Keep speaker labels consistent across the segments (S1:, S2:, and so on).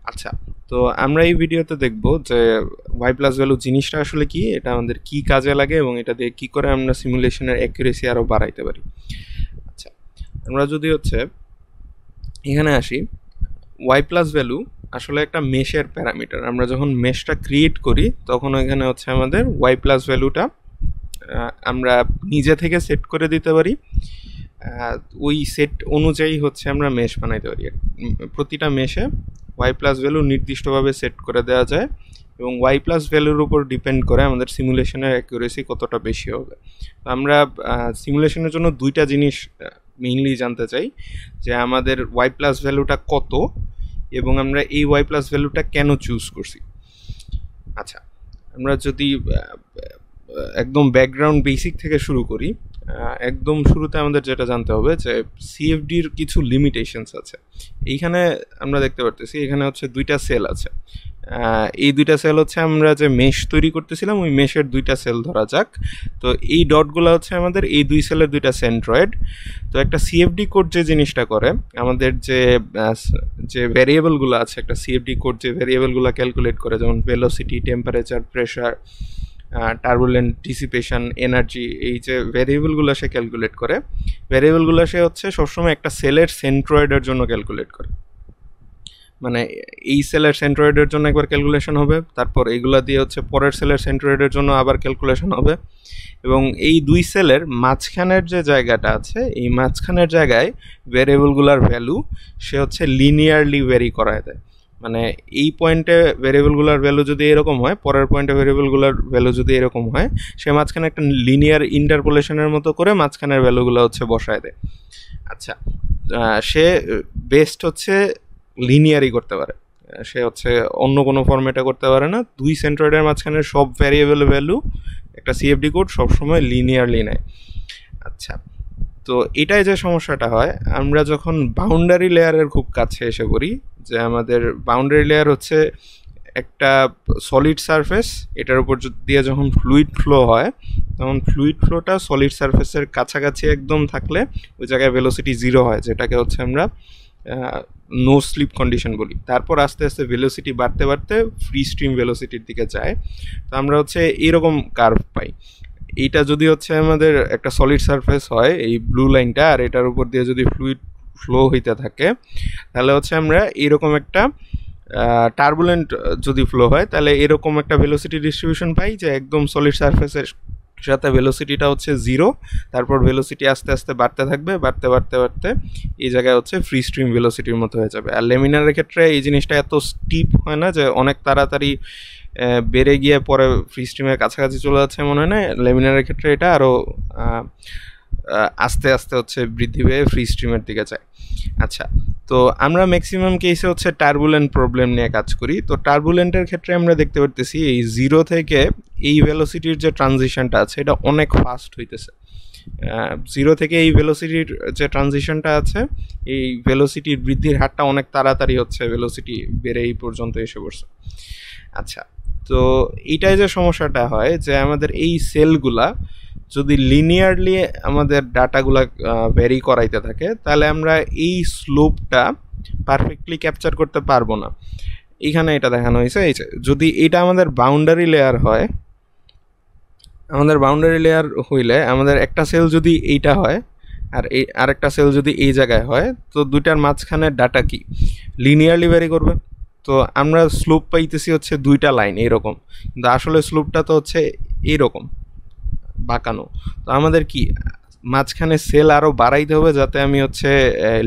S1: আচ্ছা, তো আমরা এই ভিডিওতে দেখব যে ওয়াই প্লাস ভ্যালু জিনিসটা আসলে কি, এটা আমাদের কি কাজে লাগে এবং এটা দিয়ে কি করে আমরা সিমুলেশনের অ্যাকুরেসি আরও বাড়াইতে পারি। আচ্ছা, আমরা যদি এখানে আসি, ওয়াই প্লাস ভ্যালু আসলে একটা মেশের প্যারামিটার। আমরা যখন মেশটা ক্রিয়েট করি তখন এখানে আমাদের ওয়াই প্লাস ভ্যালুটা আমরা নিজে থেকে সেট করে দিতে পারি। ওই সেট অনুযায়ী আমরা মেশ বানাইতে পারি। প্রতিটা মেশে ওয়াই প্লাস ভ্যালু নির্দিষ্টভাবে সেট করে দেওয়া যায় এবং ওয়াই প্লাস ভ্যালুর উপর ডিপেন্ড করে আমাদের সিমুলেশনের অ্যাকুরেসি কতটা বেশি হবে। তো আমরা সিমুলেশনের জন্য দুইটা জিনিস মেইনলি জানতে চাই, যে আমাদের ওয়াই প্লাস ভ্যালুটা কত এবং আমরা এই ওয়াই প্লাস ভ্যালুটা কেন চুজ করছি। আচ্ছা, আমরা যদি একদম ব্যাকগ্রাউন্ড বেসিক থেকে শুরু করি, একদম শুরুতে আমাদের যেটা জানতে হবে যে সিএফডির কিছু লিমিটেশনস আছে। এইখানে আমরা দেখতে পারতেছি এখানে দুইটা সেল আছে। এই দুইটা সেল আমরা যে মেশ তৈরি করতেছিলাম ওই মেশের দুইটা সেল ধরা যাক। তো এই ডটগুলো আমাদের এই দুই সেলের দুইটা সেন্ট্রয়েড। তো একটা সিএফডি কোড যে জিনিসটা করে, আমাদের যে ভ্যারিয়েবলগুলো আছে, একটা সিএফডি কোড যে ভ্যারিয়েবলগুলো ক্যালকুলেট করে, যেমন velocity, temperature, pressure, turbulent, dissipation, energy, এই যে ভ্যারিয়েবলগুলো সে ক্যালকুলেট করে, ভ্যারিয়েবলগুলো সে সবসময় একটা সেলের সেন্ট্রয়েডের জন্য ক্যালকুলেট করে। মানে এই সেলের সেন্ট্রয়েডের জন্য একবার ক্যালকুলেশন হবে, তারপর এইগুলা দিয়ে পরের সেলের সেন্ট্রয়েডের জন্য আবার ক্যালকুলেশন হবে, এবং এই দুই সেলের মাঝখানের যে জায়গাটা আছে এই মাঝখানের জায়গায় ভ্যারিয়েবলগুলোর ভ্যালু সে লিনিয়ারলি ভ্যারি করায় দেয়। মানে এই পয়েন্টে ভ্যারিয়েবলগুলোর ভ্যালু যদি এরকম হয়, পরের পয়েন্টে ভ্যারিয়েবলগুলোর ভ্যালু যদি এরকম হয়, সে মাঝখানে একটা লিনিয়ার ইন্টারপোলেশনের মতো করে মাঝখানের ভ্যালুগুলো বসায় দেয়। আচ্ছা, সে বেস্ট লিনিয়ারই করতে পারে, সে অন্য কোনো ফরম্যাটে করতে পারে না। দুই সেন্ট্রয়েডের মাঝখানে সব ভ্যারিয়েবল ভ্যালু একটা সিএফডি কোড সবসময় লিনিয়ারলি নেয়। আচ্ছা, তো এটাই যে সমস্যাটা হয়, আমরা যখন বাউন্ডারি লেয়ারের খুব কাছে এসে পড়ি, যে আমাদের বাউন্ডারি লেয়ার একটা সলিড সারফেস, এটার উপর দিয়ে যখন ফ্লুইড ফ্লো হয়, তখন ফ্লুইড ফ্লোটা সলিড সারফেসের কাছাকাছি একদম থাকলে ওই জায়গায় ভেলোসিটি 0 হয়, যেটাকে আমরা নো স্লিপ কন্ডিশন বলি। তারপর আস্তে আস্তে ভেলোসিটি বাড়তে বাড়তে ফ্রি স্ট্রিম ভেলোসিটির দিকে যায়। তো আমরা এরকম কার্ভ পাই। এইটা যদি আমাদের একটা সলিড সারফেস হয়, এই ব্লু লাইনটা, আর এটার উপর দিয়ে যদি ফ্লুইড ফ্লো হইতে থাকে, তাহলে আমরা এরকম একটা টার্বুলেন্ট যদি ফ্লো হয়, তাহলে এরকম একটা ভেলোসিটি ডিস্ট্রিবিউশন পাই, যে একদম সলিড সারফেসের সাথে ভেলোসিটিটা 0, তারপর ভেলোসিটি আস্তে আস্তে বাড়তে থাকবে, বাড়তে বাড়তে বাড়তে এই জায়গায় ফ্রি স্ট্রিম ভেলোসিটির মতো হয়ে যাবে। আর লেমিনারের ক্ষেত্রে এই জিনিসটা এত স্টিপ হয় না, যে অনেক তাড়াতাড়ি বেড়ে গিয়ে পরে ফ্রি স্ট্রিমের কাছাকাছি চলে যাচ্ছে মনে হয় না। লেমিনারের ক্ষেত্রে এটা আরও আস্তে আস্তে বৃদ্ধি পেয়ে ফ্রি স্ট্রিমের দিকে যায়। আচ্ছা, তো আমরা ম্যাক্সিমাম কেসে টার্বুলেন্ট প্রবলেম নিয়ে কাজ করি। তো টার্বুলেন্টের ক্ষেত্রে আমরা দেখতে পারতেছি এই 0 থেকে এই ভেলোসিটির যে ট্রানজিশনটা আছে এটা অনেক ফাস্ট হইতেছে। 0 থেকে এই ভেলোসিটির যে ট্রানজিশনটা আছে, এই ভেলোসিটির বৃদ্ধির হারটা অনেক তাড়াতাড়ি ভেলোসিটি বেড়ে এই পর্যন্ত এসে পড়ছে। আচ্ছা, তো এইটাই যে সমস্যাটা হয়, যে আমাদের এই সেলগুলা যদি লিনিয়ারলি আমাদের ডাটাগুলা ভ্যারি করাইতে থাকে, তাহলে আমরা এই স্লোপটা পারফেক্টলি ক্যাপচার করতে পারবো না। এইখানে এটা দেখানো হয়েছে, যদি এটা আমাদের বাউন্ডারি লেয়ার হয়, আমাদের বাউন্ডারি লেয়ার হইলে আমাদের একটা সেল যদি এইটা হয় আর এই আরেকটা সেল যদি এই জায়গায় হয়, তো দুইটার মাঝখানে ডাটা কি লিনিয়ারলি ভ্যারি করবে। তো আমরা স্লোপ পাইতেছি দুইটা লাইন এরকম, কিন্তু আসলে স্লোপটা তো এইরকম বাঁকানো। তো আমাদের কি মাঝখানে সেল আরও বাড়াইতে হবে, যাতে আমি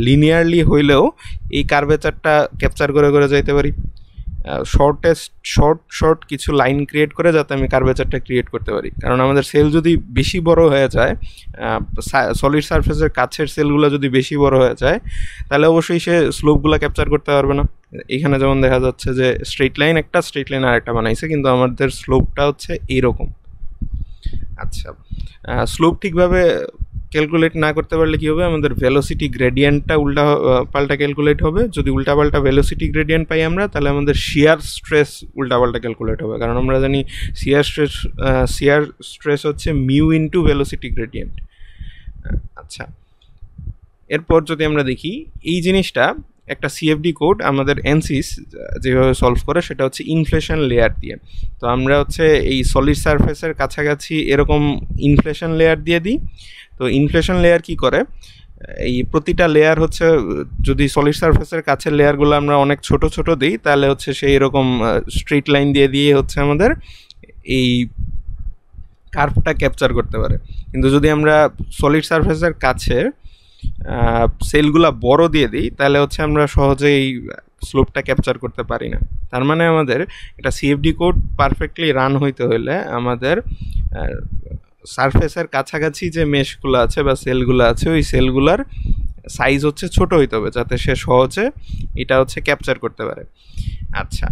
S1: লিনিয়ারলি হইলেও এই কার্ভেচারটা ক্যাপচার করে করে যাইতে পারি। শর্ট কিছু লাইন ক্রিয়েট করে যাতে আমি কার্ভেচারটা ক্রিয়েট করতে পারি। কারণ আমাদের সেল যদি বেশি বড় হয়ে যায়, সলিড সারফেসের কাছের সেলগুলো যদি বেশি বড় হয়ে যায়, তাহলে অবশ্যই সে স্লোপগুলো ক্যাপচার করতে পারবে না। এখানে যেমন দেখা যাচ্ছে যে স্ট্রেট লাইন আরেকটা বানাইছে, কিন্তু আমাদের স্লোপটা এইরকম। আচ্ছা, স্লোপ ঠিকভাবে ক্যালকুলেট না করতে পারলে কী হবে, আমাদের ভেলোসিটি গ্রেডিয়েন্টটা উল্টা পাল্টা ক্যালকুলেট হবে। যদি উল্টাপাল্টা ভেলোসিটি গ্রেডিয়েন্ট পাই আমরা, তাহলে আমাদের শিয়ার স্ট্রেস উল্টাপাল্টা ক্যালকুলেট হবে। কারণ আমরা জানি shear stress mu into velocity gradient. আচ্ছা, এরপর যদি আমরা দেখি এই জিনিসটা একটা সিএফডি কোড আমাদের এনসিস যেভাবে সলভ করে সেটা হচ্ছে ইনফ্লেশন লেয়ার দিয়ে। তো আমরা হচ্ছে এই সলিড সারফেসের কাছাকাছি এরকম ইনফ্লেশন লেয়ার দিয়ে দিই। তো ইনফ্লেশন লেয়ার কি করে, এই প্রতিটা লেয়ার হচ্ছে যদি সলিড সারফেসের কাছের লেয়ারগুলো আমরা অনেক ছোট ছোট দিই তাহলে হচ্ছে সেই এরকম স্ট্রেট লাইন দিয়ে দিয়ে হচ্ছে আমাদের এই কার্ভটা ক্যাপচার করতে পারে। কিন্তু যদি আমরা সলিড সারফেসের কাছে সেলগুলা বড় দিয়ে দিই তাহলে হচ্ছে আমরা সহজেই স্লোপটা ক্যাপচার করতে পারি না। তার মানে আমাদের একটা সিএফডি কোড পারফেক্টলি রান হইতে হলে আমাদের সারফেসের কাছাকাছি যে মেশগুলো আছে বা সেলগুলো আছে ওই সেলগুলার সাইজ হচ্ছে ছোট হইতে হবে যাতে সে সহজে এটা হচ্ছে ক্যাপচার করতে পারে। আচ্ছা,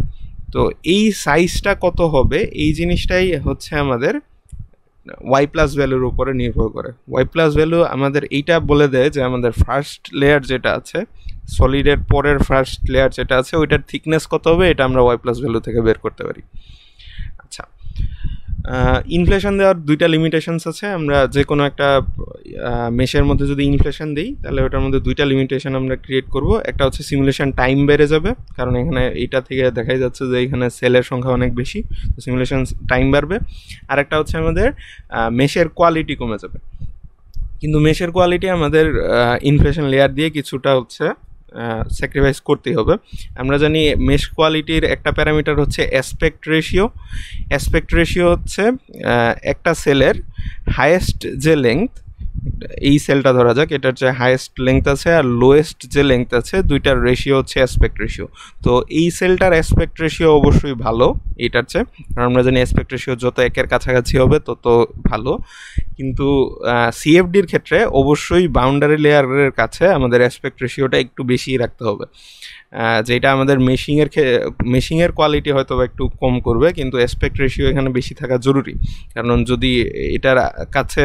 S1: তো এই সাইজটা কত হবে এই জিনিসটাই হচ্ছে আমাদের ওয়াই প্লাস ভ্যালুর উপরে নির্ভর করে। ওয়াই প্লাস ভ্যালু আমাদের এইটা বলে দেয় যে আমাদের ফার্স্ট লেয়ার যেটা আছে, সলিডের পরের ফার্স্ট লেয়ার যেটা আছে ওইটার থিকনেস কত হবে এটা আমরা ওয়াই প্লাস ভ্যালু থেকে বের করতে পারি। আচ্ছা, ইনফ্লেশন দেওয়ার দুইটা লিমিটেশনস আছে। আমরা যে কোনো একটা মেশের মধ্যে যদি ইনফ্লেশন দিই তাহলে ওটার মধ্যে দুইটা লিমিটেশন আমরা ক্রিয়েট করব। একটা হচ্ছে সিমুলেশন টাইম বেড়ে যাবে, কারণ এখানে এইটা থেকে দেখাই যাচ্ছে যে এখানে সেলের সংখ্যা অনেক বেশি, তো সিমুলেশন টাইম বাড়বে। আর একটা হচ্ছে আমাদের মেশের কোয়ালিটি কমে যাবে। কিন্তু মেশের কোয়ালিটি আমাদের ইনফ্লেশন লেয়ার দিয়ে কিছুটা হচ্ছে স্যাক্রিফাইস করতেই হবে। আমরা জানি মেশ কোয়ালিটির একটা প্যারামিটার হচ্ছে অ্যাসপেক্ট রেশিও। অ্যাসপেক্ট রেশিও হচ্ছে একটা সেলের হায়েস্ট যে লেংথ, এই সেলটা ধরা যাক, এটার যে হায়েস্ট লেংথ আছে আর লোয়েস্ট যে লেংথ আছে দুইটার রেশিও হচ্ছে অ্যাসপেক্ট রেশিও। তো এই সেলটার অ্যাসপেক্ট রেশিও অবশ্যই ভালো এটার চেয়ে, কারণ আমরা জানি অ্যাসপেক্ট রেশিও যত একের কাছাকাছি হবে তত ভালো। কিন্তু সিএফডির ক্ষেত্রে অবশ্যই বাউন্ডারি লেয়ারের কাছে আমাদের অ্যাসপেক্ট রেশিওটা একটু বেশি রাখতে হবে, যেটা আমাদের মেশিংয়ের কোয়ালিটি হয়তো একটু কম করবে, কিন্তু অ্যাসপেক্ট রেশিও এখানে বেশি থাকা জরুরি। কারণ যদি এটার কাছে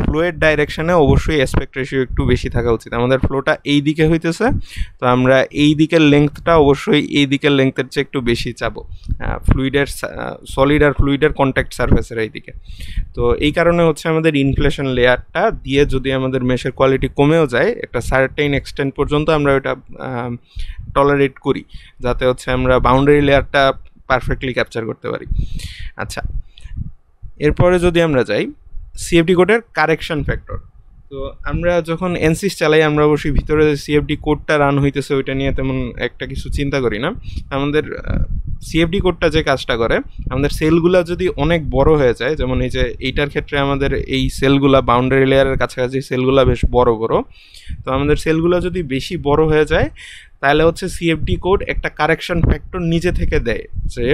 S1: ফ্লোয়ের ডাইরেকশনে অবশ্যই অ্যাসপেক্ট রেশিও একটু বেশি থাকা উচিত। আমাদের ফ্লোটা এই দিকে হইতেছে, তো আমরা এই দিকের লেংথটা অবশ্যই এই দিকের লেংথের চেয়ে একটু বেশি চাবো ফ্লুইডের, সলিড আর ফ্লুইডের কন্ট্যাক্ট সারফেসের এই দিকে। তো এই কারণে হচ্ছে আমাদের ইনফ্লেশন লেয়ারটা দিয়ে যদি আমাদের মেশের কোয়ালিটি কমেও যায় একটা সার্টেইন এক্সটেন্ট পর্যন্ত আমরা ওটা টলারেট করি, যাতে হচ্ছে আমরা বাউন্ডারি লেয়ারটা পারফেক্টলি ক্যাপচার করতে পারি। আচ্ছা, এরপরে যদি আমরা যাই সিএফডি কোডের কারেকশন ফ্যাক্টর। তো আমরা যখন এনসিস চালাই আমরা অবশ্যই ভিতরে সিএফডি কোডটা রান হইতেছে ওইটা নিয়ে তেমন একটা কিছু চিন্তা করি না। আমাদের সিএফডি কোডটা যে কাজটা করে, আমাদের সেলগুলা যদি অনেক বড় হয়ে যায়, যেমন এই যে এইটার ক্ষেত্রে আমাদের এই সেলগুলা বাউন্ডারি লেয়ারের কাছাকাছি সেলগুলা বেশ বড় বড়, তো আমাদের সেলগুলা যদি বেশি বড় হয়ে যায় তাহলে হচ্ছে সিএফডি কোড একটা কারেকশন ফ্যাক্টর নিজে থেকে দেয়, যে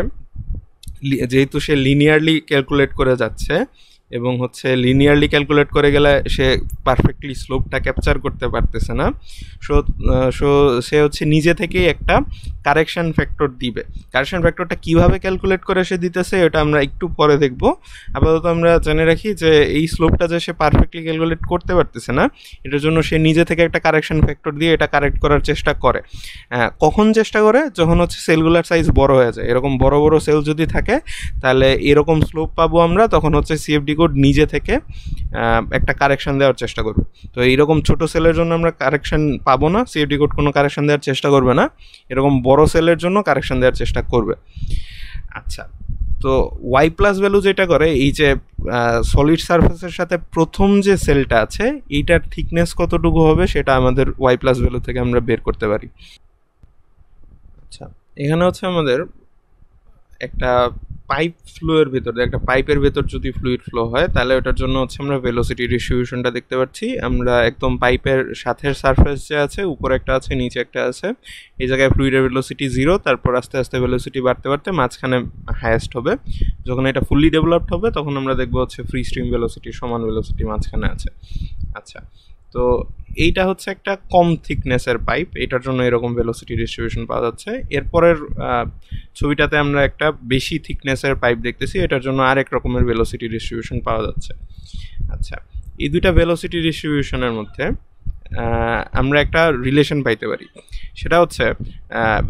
S1: যেহেতু সে লিনিয়ারলি ক্যালকুলেট করে যাচ্ছে এবং হচ্ছে লিনিয়ারলি ক্যালকুলেট করে গেলে সে পারফেক্টলি স্লোপটা ক্যাপচার করতে পারতেছে না, সো সে হচ্ছে নিজে থেকেই একটা কারেকশন ফ্যাক্টর দিবে। কারেকশন ফ্যাক্টরটা কীভাবে ক্যালকুলেট করে সে দিতেছে এটা আমরা একটু পরে দেখব। আপাতত আমরা জেনে রাখি যে এই স্লোপটা যে সে পারফেক্টলি ক্যালকুলেট করতে পারতেছে না, এটার জন্য সে নিজে থেকে একটা কারেকশন ফ্যাক্টর দিয়ে এটা কারেক্ট করার চেষ্টা করে। কখন চেষ্টা করে? যখন হচ্ছে সেলগুলার সাইজ বড় হয়ে যায়। এরকম বড় বড় সেল যদি থাকে তাহলে এরকম স্লোপ পাবো আমরা, তখন হচ্ছে সিএফডি কোড নিজে থেকে একটা কারেকশন দেওয়ার চেষ্টা করবে। তো এইরকম ছোট সেলের জন্য আমরা কারেকশন পাবো না, সিএফডি কোড কোনো কারেকশন দেওয়ার চেষ্টা করবে না, এরকম বড় সেলের জন্য কারেকশন দেওয়ার চেষ্টা করবে। আচ্ছা, তো ওয়াই প্লাস ভ্যালু যেটা করে, এই যে সলিড সারফেসের সাথে প্রথম যে সেলটা আছে এইটার থিকনেস কতটুকু হবে সেটা আমাদের ওয়াই প্লাস ভ্যালু থেকে আমরা বের করতে পারি। আচ্ছা, এখানে হচ্ছে আমাদের একটা পাইপ ফ্লোয়ের ভেতর, একটা পাইপের ভেতর যদি ফ্লুইড ফ্লো হয় তাহলে ওটার জন্য হচ্ছে আমরা ভেলোসিটি ডিস্ট্রিবিউশনটা দেখতে পাচ্ছি। আমরা একদম পাইপের সাথের সারফেস যে আছে, উপরে একটা আছে নিচে একটা আছে, এই জায়গায় ফ্লুইডের ভেলোসিটি 0, তারপর আস্তে আস্তে ভেলোসিটি বাড়তে বাড়তে মাঝখানে হায়েস্ট হবে। যখন এটা ফুললি ডেভেলপড হবে তখন আমরা দেখবো হচ্ছে ফ্রি স্ট্রিম ভেলোসিটি সমান ভেলোসিটি মাঝখানে আছে। আচ্ছা, তো এইটা হচ্ছে একটা কম থিকনেসের পাইপ, এটার জন্য এরকম ভেলোসিটি ডিস্ট্রিবিউশন পাওয়া যাচ্ছে। এরপরের ছবিটাতে আমরা একটা বেশি থিকনেসের পাইপ দেখতেছি, এটার জন্য আরেক রকমের ভেলোসিটি ডিস্ট্রিবিউশন পাওয়া যাচ্ছে। আচ্ছা, এই দুইটা ভেলোসিটি ডিস্ট্রিবিউশনের মধ্যে আমরা একটা রিলেশন পাইতে পারি। সেটা হচ্ছে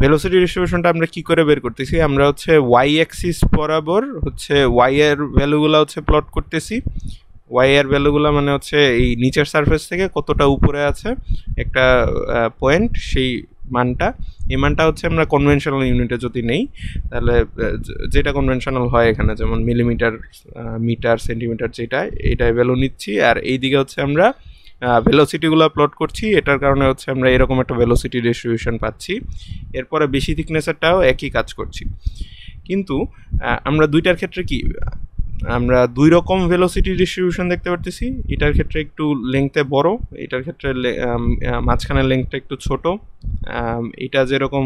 S1: ভেলোসিটি ডিস্ট্রিবিউশনটা আমরা কি করে বের করতেছি, আমরা হচ্ছে ওয়াই অ্যাক্সিস বরাবর হচ্ছে ওয়াই এর ভ্যালুগুলো হচ্ছে প্লট করতেছি। ওয়াই এর ভ্যালুগুলো মানে হচ্ছে এই নিচের সারফেস থেকে কতটা উপরে আছে একটা পয়েন্ট, সেই মানটা, এই মানটা হচ্ছে আমরা কনভেনশনাল ইউনিটে যদি নেই তাহলে যেটা কনভেনশনাল হয় এখানে, যেমন মিলিমিটার, মিটার, সেন্টিমিটার, যেটা এইটাই ভ্যালু নিচ্ছি। আর এইদিকে হচ্ছে আমরা ভেলোসিটিগুলো প্লট করছি, এটার কারণে হচ্ছে আমরা এরকম একটা ভেলোসিটি ডিস্ট্রিবিউশন পাচ্ছি। এরপরে বেশি থিকনেসেরটাও একই কাজ করছি, কিন্তু আমরা দুইটার ক্ষেত্রে কি আমরা দুই রকম ভেলোসিটি ডিস্ট্রিবিউশন দেখতে পারতেছি। এটার ক্ষেত্রে একটু লেংথে বড়, এটার ক্ষেত্রে মাঝখানের লেংথটা একটু ছোট। এটা যেরকম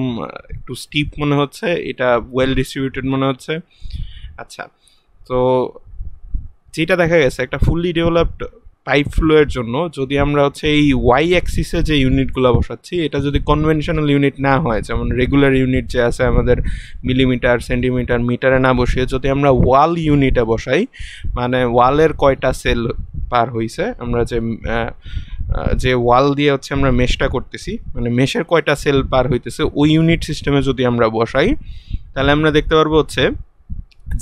S1: একটু স্টিপ মনে হচ্ছে, এটা ওয়েল ডিস্ট্রিবিউটেড মনে হচ্ছে। আচ্ছা, তো যেটা দেখা গেছে একটা ফুললি ডেভেলপড পাইপ ফ্লোয়ের জন্য যদি আমরা হচ্ছে এই ওয়াই অ্যাক্সিসে যে ইউনিটগুলো বসাচ্ছি এটা যদি কনভেনশনাল ইউনিট না হয়, যেমন রেগুলার ইউনিট যে আছে আমাদের মিলিমিটার, সেন্টিমিটার, মিটারে না বসিয়ে যদি আমরা ওয়াল ইউনিটে বসাই, মানে ওয়ালের কয়টা সেল পার হইছে, আমরা যে ওয়াল দিয়ে হচ্ছে আমরা মেশটা করতেছি, মানে মেশের কয়টা সেল পার হইতেছে ওই ইউনিট সিস্টেমে যদি আমরা বসাই, তাহলে আমরা দেখতে পারবো হচ্ছে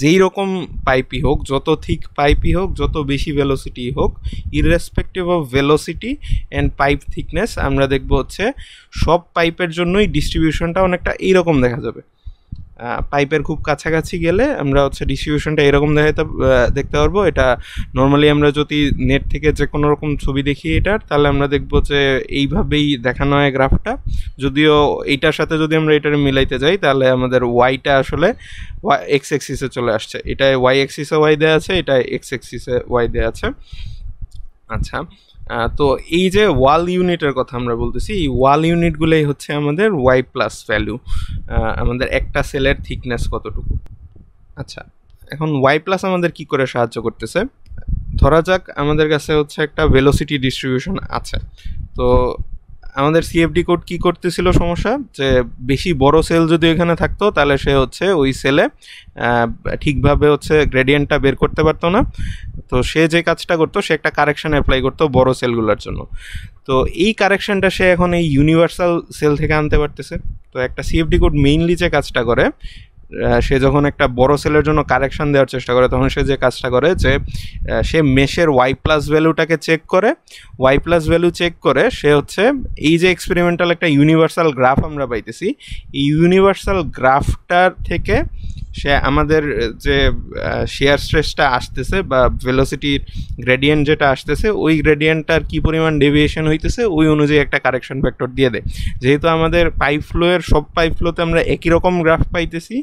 S1: যেই রকম পাইপই হোক, যত থিক পাইপই হোক, যত বেশি ভেলোসিটি হোক, irrespective of velocity and pipe thickness, আমরা দেখব হচ্ছে সব পাইপের জন্যই ডিস্ট্রিবিউশনটা অনেকটা এইরকম দেখা যাবে। পাইপের খুব কাছাকাছি গেলে আমরা হচ্ছে ডিস্ট্রিবিউশনটা এরকম দেখতে পারবো। এটা নর্মালি আমরা যদি নেট থেকে যে কোনো রকম ছবি দেখি এটার, তাহলে আমরা দেখবো যে এইভাবেই দেখানো হয় গ্রাফটা। যদিও এইটার সাথে যদি আমরা এটার মিলাইতে যাই তাহলে আমাদের ওয়াইটা আসলে এক্স এক্সিসে চলে আসছে। এটা ওয়াই এক্সিসে ওয়াই দেওয়া আছে, এটা এক্স এক্সিসে ওয়াই দেওয়া আছে। আচ্ছা, তো এই যে ওয়াল ইউনিটের কথা আমরা বলতেছি, এই ওয়াল ইউনিটগুলোই হচ্ছে আমাদের ওয়াই প্লাস ভ্যালু, আমাদের একটা সেলের থিকনেস কতটুকু। আচ্ছা, এখন ওয়াই প্লাস আমাদের কি করে সাহায্য করতেছে? ধরা যাক আমাদের কাছে হচ্ছে একটা ভেলোসিটি ডিস্ট্রিবিউশন আছে, তো আমাদের সিএফডি কোড কি করতেছিল সমস্যা, যে বেশি বড় সেল যদি এখানে থাকতো তাহলে সে হচ্ছে ওই সেলে ঠিকভাবে হচ্ছে গ্রেডিয়েন্টটা বের করতে পারতো না। তো সে যে কাজটা করতো, সে একটা কারেকশন অ্যাপ্লাই করতো বড় সেলগুলোর জন্য। তো এই কারেকশনটা সে এখন এই ইউনিভার্সাল সেল থেকে আনতে পারতেছে। তো একটা সিএফডি কোড মেইনলি যে কাজটা করে, সে যখন একটা বড় সেলের জন্য কারেকশন দেওয়ার চেষ্টা করে, তখন সে যে কাজটা করে যে সে মেশের ওয়াই প্লাস ভ্যালুটাকে চেক করে, ওয়াই প্লাস ভ্যালু চেক করে সে হচ্ছে এই যে এক্সপেরিমেন্টাল একটা ইউনিভার্সাল গ্রাফ আমরা পাইতেছি, এই ইউনিভার্সাল গ্রাফটার থেকে সে আমাদের যে শেয়ার স্ট্রেসটা আসতেছে বা ভেলোসিটির গ্রেডিয়েন্ট যেটা আসতেছে, ওই গ্রেডিয়েন্টটার কী পরিমাণ ডেভিয়েশন হইতেছে ওই অনুযায়ী একটা কারেকশন ফ্যাক্টর দিয়ে দেয়। যেহেতু আমাদের পাইপ ফ্লোয়ের সব পাইপ ফ্লোতে আমরা একই রকম গ্রাফ পাইতেছি,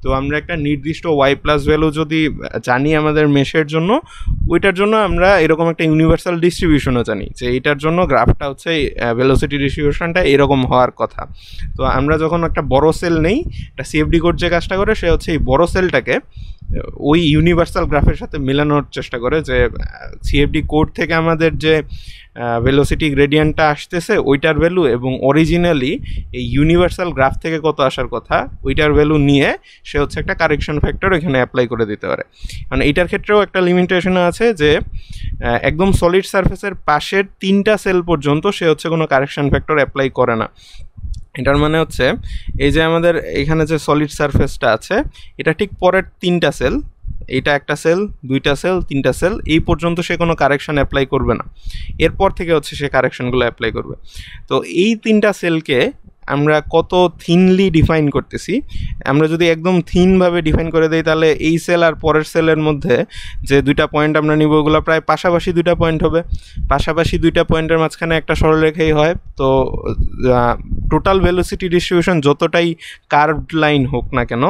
S1: তো আমরা একটা নির্দিষ্ট ওয়াই প্লাস ভ্যালু যদি জানি আমাদের মেশের জন্য, ওইটার জন্য আমরা এরকম একটা ইউনিভার্সাল ডিস্ট্রিবিউশনও জানি যে এইটার জন্য গ্রাফটা হচ্ছে ভেলোসিটি ডিস্ট্রিবিউশনটা এরকম হওয়ার কথা। তো আমরা যখন একটা বড় সেল নেই, একটা সিএফডি কোড যে কাজটা করে, সে হচ্ছে এই বড় সেলটাকে ওই ইউনিভার্সাল গ্রাফের সাথে মেলানোর চেষ্টা করে, যে সিএফডি কোড থেকে আমাদের যে ভেলোসিটি গ্রেডিয়েন্টটা আসতেছে ওইটার ভ্যালু এবং অরিজিনালি এই ইউনিভার্সাল গ্রাফ থেকে কত আসার কথা ওইটার ভ্যালু নিয়ে সে হচ্ছে একটা কারেকশন ফ্যাক্টর এখানে অ্যাপ্লাই করে দিতে পারে। মানে এইটার ক্ষেত্রেও একটা লিমিটেশন আছে যে একদম সলিড সারফেসের পাশের 3টা সেল পর্যন্ত সে হচ্ছে কোনো কারেকশন ফ্যাক্টর অ্যাপ্লাই করে না। এটার মানে হচ্ছে এই যে আমাদের এখানে যে সলিড সারফেসটা আছে, এটা ঠিক পরের 3টা সেল, এইটা একটা সেল, 2টা সেল, 3টা সেল, এই পর্যন্ত সে কোনো কারেকশন অ্যাপ্লাই করবে না। এরপর থেকে হচ্ছে সে কারেকশনগুলো অ্যাপ্লাই করবে। তো এই 3টা সেলকে আমরা কত থিনলি ডিফাইন করতেছি, আমরা যদি একদম থিনভাবে ডিফাইন করে দিই তাহলে এই সেল আর পরের সেলের মধ্যে যে 2টা পয়েন্ট আমরা নিব ওগুলো প্রায় পাশাপাশি 2টা পয়েন্ট হবে, পাশাপাশি 2টা পয়েন্টের মাঝখানে একটা সরলরেখাই হয়। তো টোটাল ভেলোসিটি ডিস্ট্রিবিউশন যতটাই কার্ভড লাইন হোক না কেন,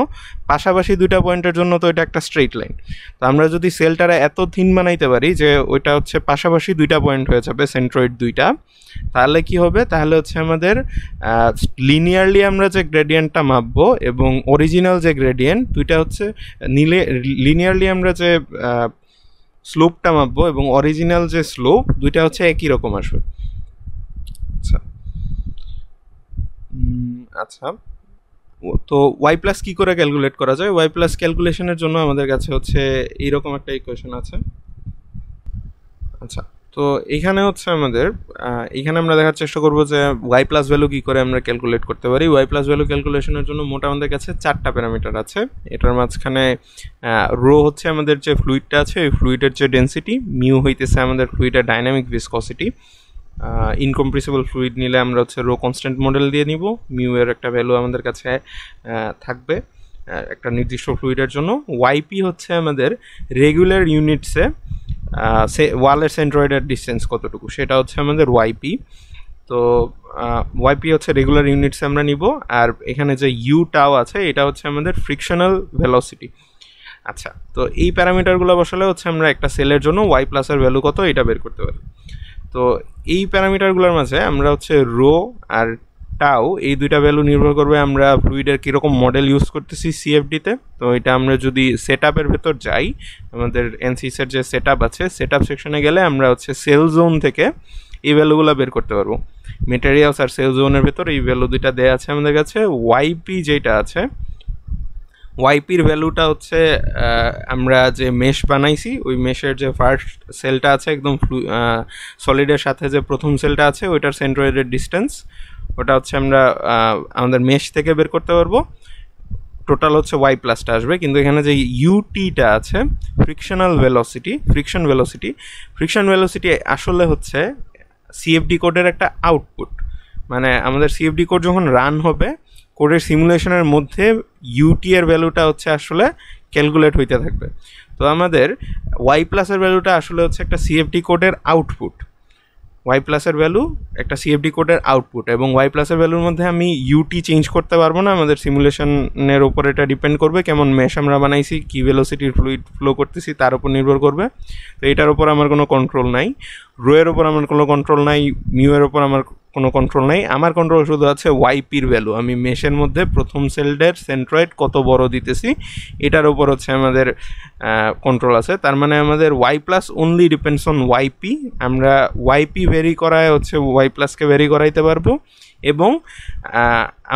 S1: পাশাপাশি 2টা পয়েন্টের জন্য তো এটা একটা স্ট্রেইট লাইন। তো আমরা যদি সেলটারে এত থিন বানাইতে পারি যে ওইটা হচ্ছে পাশাপাশি 2টা পয়েন্ট হয়ে যাবে, সেন্ট্রয়েড 2টা, তাহলে কি হবে, তাহলে হচ্ছে আমাদের লিনিয়ারলি আমরা যে গ্রেডিয়েন্টটা মাপবো এবং অরিজিনাল যে গ্রেডিয়েন্ট দুইটা হচ্ছে লিনিয়ারলি আমরা যে স্লোপটা মাপবো এবং অরিজিনাল যে স্লোপ দুইটা হচ্ছে একই রকম আসবে। আচ্ছা আচ্ছা তো ওয়াই প্লাস কী করে ক্যালকুলেট করা যায়? ওয়াই প্লাস ক্যালকুলেশনের জন্য আমাদের কাছে হচ্ছে এইরকম একটা ইকুয়েশন আছে। আচ্ছা, তো এইখানে হচ্ছে আমাদের এইখানে আমরা দেখার চেষ্টা করবো যে ওয়াই প্লাস ভ্যালু কী করে আমরা ক্যালকুলেট করতে পারি। ওয়াই প্লাস ভ্যালু ক্যালকুলেশনের জন্য মোট আমাদের কাছে 4টা প্যারামিটার আছে। এটার মাঝখানে রো হচ্ছে আমাদের যে ফ্লুইডটা আছে, ওই ফ্লুইডের যে ডেন্সিটি, মিউ হইতেছে আমাদের ফ্লুইডের ডাইনামিক ভিসকসিটি, ইনকম্প্রেসিবল ফ্লুইড নিলে আমরা হচ্ছে রো কনস্ট্যান্ট মডেল দিয়ে নিব, মিউ এর একটা ভ্যালু আমাদের কাছে থাকবে একটা নির্দিষ্ট ফ্লুইডের জন্য। ওয়াইপি হচ্ছে আমাদের রেগুলার ইউনিটসে ওয়ালের সেন্ট্রয়েডের ডিস্টেন্স কতটুকু, সেটা হচ্ছে আমাদের ওয়াইপি। তো ওয়াইপি হচ্ছে রেগুলার ইউনিটসে আমরা নিব। আর এখানে যে ইউ টাও আছে এটা হচ্ছে আমাদের ফ্রিকশনাল ভেলোসিটি। আচ্ছা, তো এই প্যারামিটারগুলো বসালে হচ্ছে আমরা একটা সেলের জন্য ওয়াই প্লাসের ভ্যালু কত এটা বের করতে পারি। তো এই প্যারামিটারগুলোর মাঝে আমরা হচ্ছে রো আর টাও এই দুইটা ভ্যালু নির্ভর করবে আমরা ফ্লুইডের কীরকম মডেল ইউজ করতেছি সিএফডিতে। তো এটা আমরা যদি সেট আপের ভেতর যাই, আমাদের এনসিসের যে সেট আপ আছে, সেট আপ সেকশনে গেলে আমরা হচ্ছে সেল জোন থেকে এই ভ্যালুগুলো বের করতে পারবো। মেটেরিয়ালস আর সেল জোনের ভেতর এই ভ্যালু দুইটা দেওয়া আছে আমাদের কাছে। ওয়াইপি যেটা আছে, ওয়াইপির ভ্যালুটা হচ্ছে আমরা যে মেশ বানাইছি ওই মেশের যে ফার্স্ট সেলটা আছে একদম সলিডের সাথে যে প্রথম সেলটা আছে ওইটার সেন্ট্রয়েডের ডিস্টেন্স, ওটা হচ্ছে আমরা আমাদের মেশ থেকে বের করতে পারবো। টোটাল হচ্ছে ওয়াই প্লাসটা আসবে, কিন্তু এখানে যে ইউটিটা আছে ফ্রিকশন ভেলোসিটি আসলে হচ্ছে সিএফডি কোডের একটা আউটপুট। মানে আমাদের সিএফডি কোড যখন রান হবে কোডের সিমুলেশনের মধ্যে ইউটি এর ভ্যালুটা হচ্ছে আসলে ক্যালকুলেট হইতে থাকবে। তো আমাদের ওয়াই প্লাসের ভ্যালুটা আসলে হচ্ছে একটা সিএফডি কোডের আউটপুট। ওয়াই প্লাসের ভ্যালু একটা সিএফডি কোডের আউটপুট, এবং ওয়াই প্লাসের ভ্যালুর মধ্যে আমি ইউটি চেঞ্জ করতে পারবো না। আমাদের সিমুলেশনের উপর এটা ডিপেন্ড করবে, কেমন মেশ আমরা বানাইছি, কী ভেলোসিটির ফ্লুইড ফ্লো করতেছি তার উপর নির্ভর করবে। তো এটার উপর আমার কোনো কন্ট্রোল নাই, রো এর ওপর আমার কোনো কন্ট্রোল নাই, মিউ এর ওপর আমার কোনো কন্ট্রোল নাই। আমার কন্ট্রোল শুধু আছে ওয়াইপির ভ্যালু, আমি মেশের মধ্যে প্রথম সেলডের সেন্ট্রয়েড কত বড় দিতেছি এটার উপর হচ্ছে আমাদের কন্ট্রোল আছে। তার মানে আমাদের Y plus only depends on YP. আমরা ওয়াইপি ভেরি করায় হচ্ছে ওয়াই প্লাসকে ভেরি করাইতে পারবো, এবং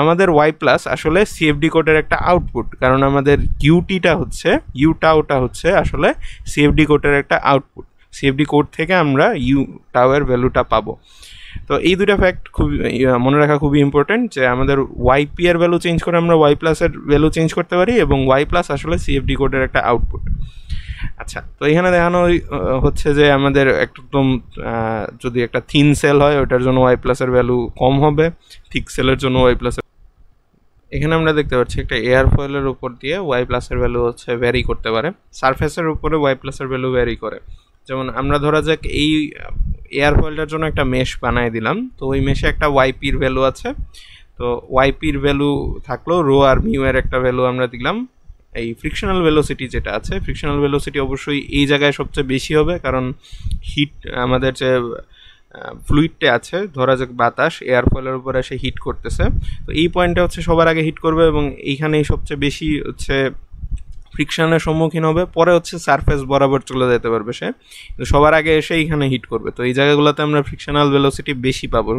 S1: আমাদের ওয়াই প্লাস আসলে সিএফডি কোডের একটা আউটপুট, কারণ আমাদের ইউটিটা হচ্ছে ইউটাওটা হচ্ছে আসলে সিএফডি কোডের একটা আউটপুট। সিএফডি কোড থেকে আমরা ইউ টাওয়ের ভ্যালুটা পাবো। তো এই দুটা ফ্যাক্ট খুব মনে রাখা খুবই ইম্পর্টেন্ট, যে আমাদের ওয়াইপি এর ভ্যালু চেঞ্জ করে আমরা ওয়াই প্লাসের ভ্যালু চেঞ্জ করতে পারি, এবং ওয়াই প্লাস আসলে সিএফডি কোডের একটা আউটপুট। আচ্ছা, তো এখানে দেখানো হচ্ছে যে আমাদের একদম যদি একটা থিন সেল হয় ওটার জন্য ওয়াই প্লাসের ভ্যালু কম হবে, থিক সেলের জন্য ওয়াই প্লাসের। এখানে আমরা দেখতে পাচ্ছি একটা এয়ার ফয়েলের উপর দিয়ে ওয়াই প্লাসের ভ্যালু হচ্ছে ভ্যারি করতে পারে, সারফেসের উপরে ওয়াই প্লাসের ভ্যালু ভ্যারি করে। যেমন আমরা ধরা যাক এই এয়ার ফয়েলটার জন্য একটা মেশ বানাই দিলাম, তো ওই মেশে একটা ওয়াইপির ভ্যালু আছে। তো ওয়াইপির ভ্যালু থাকলো, রো আর মিউ এর একটা ভ্যালু আমরা দিলাম। এই ফ্রিকশনাল ভেলোসিটি যেটা আছে, ফ্রিকশনাল ভেলোসিটি অবশ্যই এই জায়গায় সবচেয়ে বেশি হবে, কারণ হিট আমাদের যে ফ্লুইডটা আছে, ধরা যাক বাতাস এয়ার ফয়েলের উপর এসে হিট করতেছে, তো এই পয়েন্টটা হচ্ছে সবার আগে হিট করবে এবং এইখানেই সবচেয়ে বেশি হচ্ছে ফ্রিকশনের সম্মুখীন হবে। পরে হচ্ছে সারফেস বরাবর চলে যেতে পারবে সে, সবার আগে এসে এইখানে হিট করবে। তো এই জায়গাগুলোতে আমরা ফ্রিকশনাল ভেলোসিটি বেশি পাবো।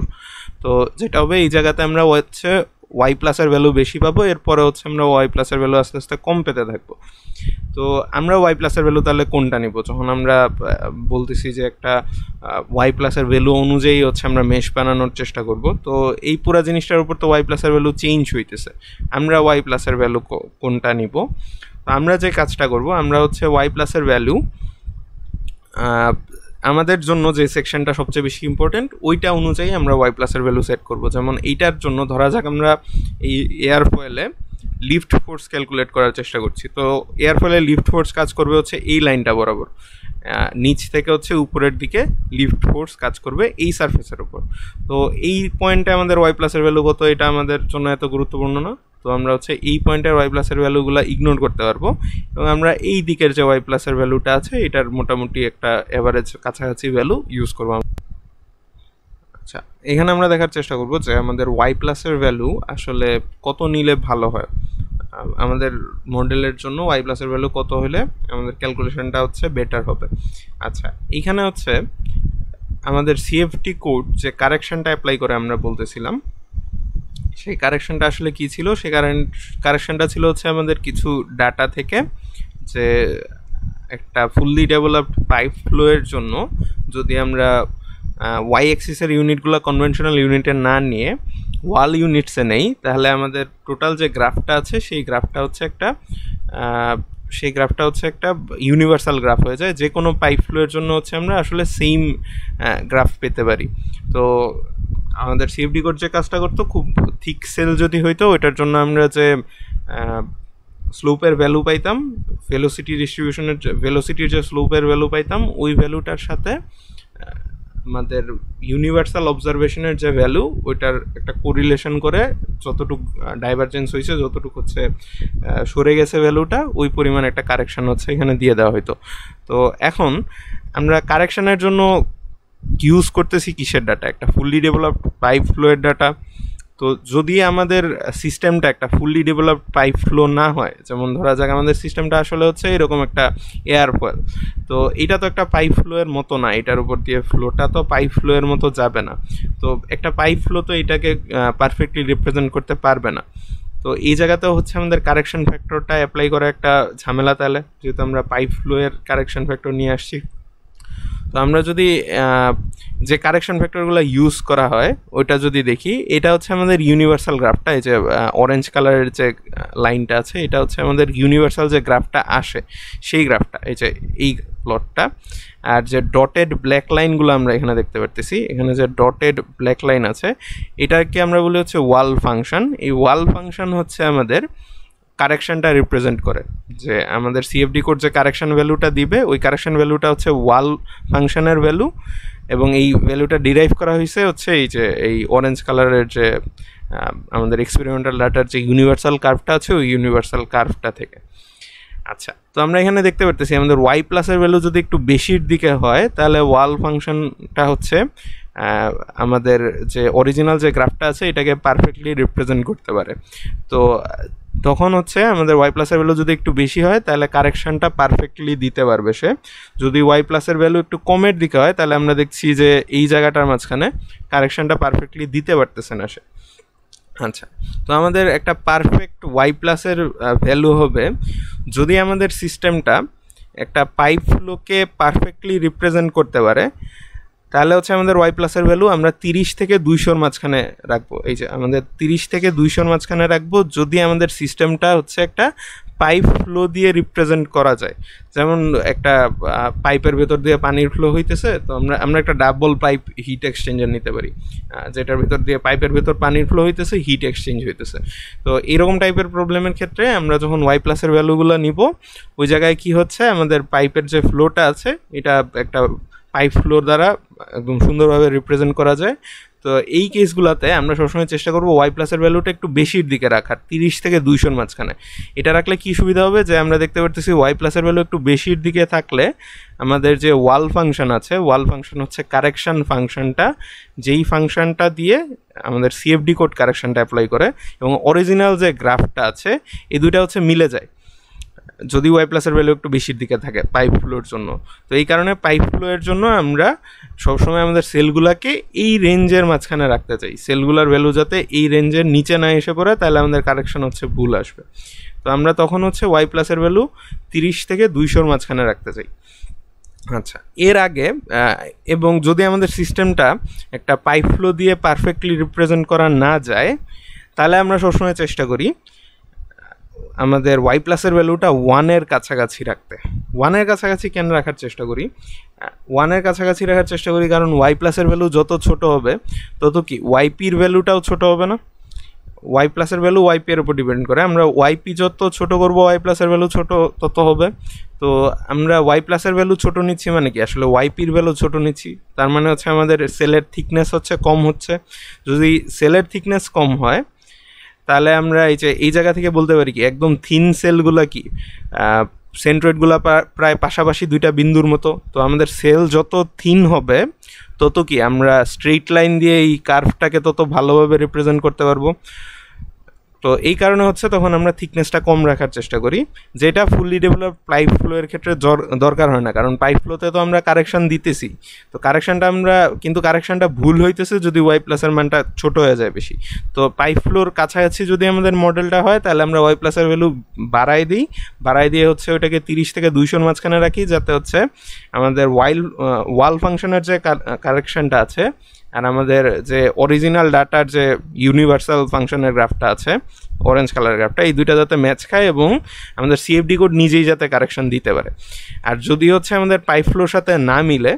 S1: তো যেটা হবে এই জায়গাতে আমরা হচ্ছে ওয়াই প্লাসের ভ্যালু বেশি পাবো, এরপরে হচ্ছে আমরা ওয়াই প্লাসের ভ্যালু আস্তে আস্তে কম পেতে থাকবো। তো আমরা ওয়াই প্লাসের ভ্যালু তাহলে কোনটা নিব? যখন আমরা বলতেছি যে একটা ওয়াই প্লাসের ভ্যালু অনুযায়ী হচ্ছে আমরা মেশ বানানোর চেষ্টা করব, তো এই পুরো জিনিসটার উপর তো ওয়াই প্লাসের ভ্যালু চেঞ্জ হইতেছে। আমরা ওয়াই প্লাসের ভ্যালু কোনটা নিব? তো আমরা যে কাজটা করব, আমরা হচ্ছে ওয়াই প্লাসের ভ্যালু আমাদের জন্য যে সেকশনটা সবচেয়ে বেশি ইম্পর্টেন্ট ওইটা অনুযায়ী আমরা ওয়াই প্লাসের ভ্যালু সেট করব। যেমন এইটার জন্য ধরা যাক আমরা এই এয়ার ফয়েলে লিফট ফোর্স ক্যালকুলেট করার চেষ্টা করছি। তো এয়ার ফয়েলে লিফট ফোর্স কাজ করবে হচ্ছে এই লাইনটা বরাবর, নিচ থেকে হচ্ছে উপরের দিকে লিফট ফোর্স কাজ করবে এই সারফেসের উপর। তো এই পয়েন্টে আমাদের ওয়াই প্লাসের ভ্যালু কত এটা আমাদের জন্য এত গুরুত্বপূর্ণ না। তো আমরা হচ্ছে এই পয়েন্টের ওয়াই প্লাসের ভ্যালুগুলো ইগনোর করতে পারবো, এবং আমরা এই দিকের যে ওয়াই প্লাসের ভ্যালুটা আছে এটার মোটামুটি একটা এভারেজ কাছাকাছি ভ্যালু ইউজ করবো। আচ্ছা, এখানে আমরা দেখার চেষ্টা করব যে আমাদের ওয়াই প্লাসের ভ্যালু আসলে কত নিলে ভালো হয়। আমাদের মডেলের জন্য ওয়াই প্লাসের ভ্যালু কত হলে আমাদের ক্যালকুলেশনটা হচ্ছে বেটার হবে। আচ্ছা, এইখানে হচ্ছে আমাদের সিএফটি কোড যে কারেকশনটা অ্যাপ্লাই করে আমরা বলতেছিলাম, সেই কারেকশনটা আসলে কি ছিল? সেই কারেকশনটা ছিল হচ্ছে আমাদের কিছু ডাটা থেকে, যে একটা ফুললি ডেভেলপড পাইপ ফ্লোয়ের জন্য যদি আমরা ওয়াই অ্যাক্সিসের ইউনিটগুলো কনভেনশনাল ইউনিটে না নিয়ে ওয়াল ইউনিটসে নেই, তাহলে আমাদের টোটাল যে গ্রাফটা আছে সেই গ্রাফটা হচ্ছে একটা সেই গ্রাফটা হচ্ছে একটা ইউনিভার্সাল গ্রাফ হয়ে যায়, যে কোনো পাইপ ফ্লোয়ের জন্য হচ্ছে আমরা আসলে সেম গ্রাফ পেতে পারি। তো আমাদের সিএফডি কোড যে কাজটা করতো, খুব থিক সেল যদি হইতো ওইটার জন্য আমরা যে স্লোপের ভ্যালু পাইতাম, ভেলোসিটি ডিস্ট্রিবিউশনের ভেলোসিটির যে স্লোপের ভ্যালু পাইতাম, ওই ভ্যালুটার সাথে আমাদের ইউনিভার্সাল অবজারভেশনের যে ভ্যালু ওইটার একটা কোরিলেশন করে যতটুকু ডাইভারজেন্স হয়েছে, যতটুকু হচ্ছে সরে গেছে ভ্যালুটা, ওই পরিমাণ একটা কারেকশান হচ্ছে এখানে দিয়ে দেওয়া হতো। তো এখন আমরা কারেকশানের জন্য ইউজ করতেছি কিসের ডাটা? একটা ফুললি ডেভেলপড পাইপ ফ্লোয়ের ডাটা। তো যদি আমাদের সিস্টেমটা একটা ফুললি ডেভেলপড পাইপ ফ্লো না হয়, যেমন ধরা যাক আমাদের সিস্টেমটা আসলে হচ্ছে এরকম একটা এয়ার ফয়েল, তো এটা তো একটা পাইপ ফ্লোয়ের মতো না, এটার উপর দিয়ে ফ্লোটা তো পাইপ ফ্লোয়ের মতো যাবে না। তো একটা পাইপ ফ্লো তো এটাকে পারফেক্টলি রিপ্রেজেন্ট করতে পারবে না। তো এই জায়গাতেও হচ্ছে আমাদের কারেকশন ফ্যাক্টরটা অ্যাপ্লাই করা একটা ঝামেলা, তাহলে যেহেতু আমরা পাইপ ফ্লোয়ের কারেকশন ফ্যাক্টর নিয়ে আসছি। তো আমরা যদি যে কারেকশন ফ্যাক্টরগুলো ইউজ করা হয় ওইটা যদি দেখি, এটা হচ্ছে আমাদের ইউনিভার্সাল গ্রাফটা। এই যে অরেঞ্জ কালারের যে লাইনটা আছে, এটা হচ্ছে আমাদের ইউনিভার্সাল যে গ্রাফটা আসে সেই গ্রাফটা, এই যে এই প্লটটা। আর যে ডটেড ব্ল্যাক লাইনগুলো আমরা এখানে দেখতে পারতেছি, এখানে যে ডটেড ব্ল্যাক লাইন আছে, এটাকে আমরা বলি হচ্ছে ওয়াল ফাংশন। এই ওয়াল ফাংশন হচ্ছে আমাদের কারেকশনটা রিপ্রেজেন্ট করে, যে আমাদের সিএফডি কোড যে কারেকশন ভ্যালুটা দিবে, ওই কারেকশন ভ্যালুটা হচ্ছে ওয়াল ফাংশনের ভ্যালু, এবং এই ভ্যালুটা ডিরাইভ করা হয়েছে হচ্ছে এই যে এই অরেঞ্জ কালারের যে আমাদের এক্সপেরিমেন্টাল ডাটার যে ইউনিভার্সাল কার্ভটা আছে, ওই ইউনিভার্সাল কার্ভটা থেকে। আচ্ছা, তো আমরা এখানে দেখতে পারতেছি আমাদের ওয়াই প্লাসের ভ্যালু যদি একটু বেশির দিকে হয়, তাহলে ওয়াল ফাংশনটা হচ্ছে আমাদের যে অরিজিনাল যে গ্রাফটা আছে এটাকে পারফেক্টলি রিপ্রেজেন্ট করতে পারে। তো তখন হচ্ছে আমাদের ওয়াই প্লাসের ভ্যালু যদি একটু বেশি হয়, তাহলে কারেকশনটা পারফেক্টলি দিতে পারবে সে। যদি ওয়াই প্লাসের ভ্যালু একটু কমের দিকে হয়, তাহলে আমরা দেখছি যে এই জায়গাটার মাঝখানে কারেকশনটা পারফেক্টলি দিতে পারতেছে না সে। আচ্ছা, তো আমাদের একটা পারফেক্ট ওয়াই প্লাসের ভ্যালু হবে যদি আমাদের সিস্টেমটা একটা পাইপ ফ্লোকে পারফেক্টলি রিপ্রেজেন্ট করতে পারে, তাহলে হচ্ছে আমাদের ওয়াই প্লাসের ভ্যালু আমরা 30 থেকে 200-র মাঝখানে রাখবো। এই যে আমাদের 30 থেকে 200-র মাঝখানে রাখবো যদি আমাদের সিস্টেমটা হচ্ছে একটা পাইপ ফ্লো দিয়ে রিপ্রেজেন্ট করা যায়। যেমন একটা পাইপের ভেতর দিয়ে পানির ফ্লো হইতেছে, তো আমরা একটা ডাবল পাইপ হিট এক্সচেঞ্জার নিতে পারি, যেটার ভেতর দিয়ে পাইপের ভেতর পানির ফ্লো হইতেছে, হিট এক্সচেঞ্জ হইতেছে। তো এরকম টাইপের প্রবলেমের ক্ষেত্রে আমরা যখন ওয়াই প্লাসের ভ্যালুগুলো নিব, ওই জায়গায় কি হচ্ছে আমাদের পাইপের যে ফ্লোটা আছে এটা একটা পাইপ ফ্লোর দ্বারা একদম সুন্দরভাবে রিপ্রেজেন্ট করা যায়। তো এই কেসগুলোতে আমরা সবসময় চেষ্টা করবো ওয়াই প্লাসের ভ্যালুটা একটু বেশির দিকে রাখার, 30 থেকে 200-র মাঝখানে। এটা রাখলে কি সুবিধা হবে, যে আমরা দেখতে পারতেছি ওয়াই প্লাসের ভ্যালু একটু বেশির দিকে থাকলে আমাদের যে ওয়াল ফাংশন আছে, ওয়াল ফাংশন হচ্ছে কারেকশন ফাংশনটা, যেই ফাংশনটা দিয়ে আমাদের সিএফডি কোড কারেকশনটা অ্যাপ্লাই করে, এবং অরিজিনাল যে গ্রাফটা আছে এই দুইটা হচ্ছে মিলে যায় যদি ওয়াই প্লাসের ভ্যালু একটু বেশির দিকে থাকে পাইপ ফ্লোর জন্য। তো এই কারণে পাইপ ফ্লোয়ের জন্য আমরা সবসময় আমাদের সেলগুলোকে এই রেঞ্জের মাঝখানে রাখতে চাই, সেলগুলোর ভ্যালু যাতে এই রেঞ্জের নিচে না এসে পড়ে, তাহলে আমাদের কারেকশন হচ্ছে ভুল আসবে। তো আমরা তখন হচ্ছে ওয়াই প্লাসের ভ্যালু 30 থেকে 200-র মাঝখানে রাখতে চাই। আচ্ছা, এর আগে এবং যদি আমাদের সিস্টেমটা একটা পাইপ ফ্লো দিয়ে পারফেক্টলি রিপ্রেজেন্ট করা না যায়, তাহলে আমরা সবসময় চেষ্টা করি আমাদের ওয়াই প্লাসের ভ্যালুটা 1-এর কাছাকাছি রাখতে। 1-এর কাছাকাছি কেন রাখার চেষ্টা করি? 1-এর কাছাকাছি রাখার চেষ্টা করি কারণ ওয়াই প্লাসের ভ্যালু যত ছোট হবে তত কি ওয়াইপির ভ্যালুটাও ছোট হবে না? ওয়াই প্লাসের ভ্যালু ওয়াইপি এর উপর ডিপেন্ড করে, আমরা ওয়াইপি যত ছোট করব ওয়াই প্লাসের ভ্যালু ছোট তত হবে। তো আমরা ওয়াই প্লাসের ভ্যালু ছোট নিচ্ছি মানে কি, আসলে ওয়াইপির ভ্যালু ছোট নিচ্ছি, তার মানে হচ্ছে আমাদের সেলের থিকনেস হচ্ছে কম হচ্ছে। যদি সেলের থিকনেস কম হয় তাহলে আমরা এই জায়গা থেকে বলতে পারি কি একদম থিন সেলগুলো কি সেন্ট্রয়েডগুলো প্রায় পাশাপাশি দুইটা বিন্দুর মতো। তো আমাদের সেল যত থিন হবে তত কি আমরা স্ট্রেইট লাইন দিয়ে এই কার্ভটাকে তত ভালোভাবে রিপ্রেজেন্ট করতে পারবো। তো এই কারণে হচ্ছে তখন আমরা থিকনেসটা কম রাখার চেষ্টা করি, যেটা ফুললি ডেভেলপ পাইপ ফ্লোয়ের ক্ষেত্রে দরকার হয় না, কারণ পাইপ ফ্লোতে তো আমরা কারেকশন দিতেছি। তো কারেকশনটা ভুল হইতেছে যদি ওয়াই প্লাসের মানটা ছোট হয়ে যায় বেশি। তো পাইপ ফ্লোর কাছাকাছি যদি আমাদের মডেলটা হয় তাহলে আমরা ওয়াই প্লাসের ভ্যালু বাড়াই দিয়ে হচ্ছে ওইটাকে 30 থেকে 200-র মাঝখানে রাখি, যাতে হচ্ছে আমাদের ওয়াল ফাংশনের যে কারেকশনটা আছে আর আমাদের যে অরিজিনাল ডাটার যে ইউনিভার্সাল ফাংশনের গ্রাফটা আছে অরেঞ্জ কালার গ্রাফটা, এই দুইটা যাতে ম্যাচ খায় এবং আমাদের সিএফডি কোড নিজেই যাতে কারেকশন দিতে পারে। আর যদি হচ্ছে আমাদের পাইপ ফ্লোর সাথে না মিলে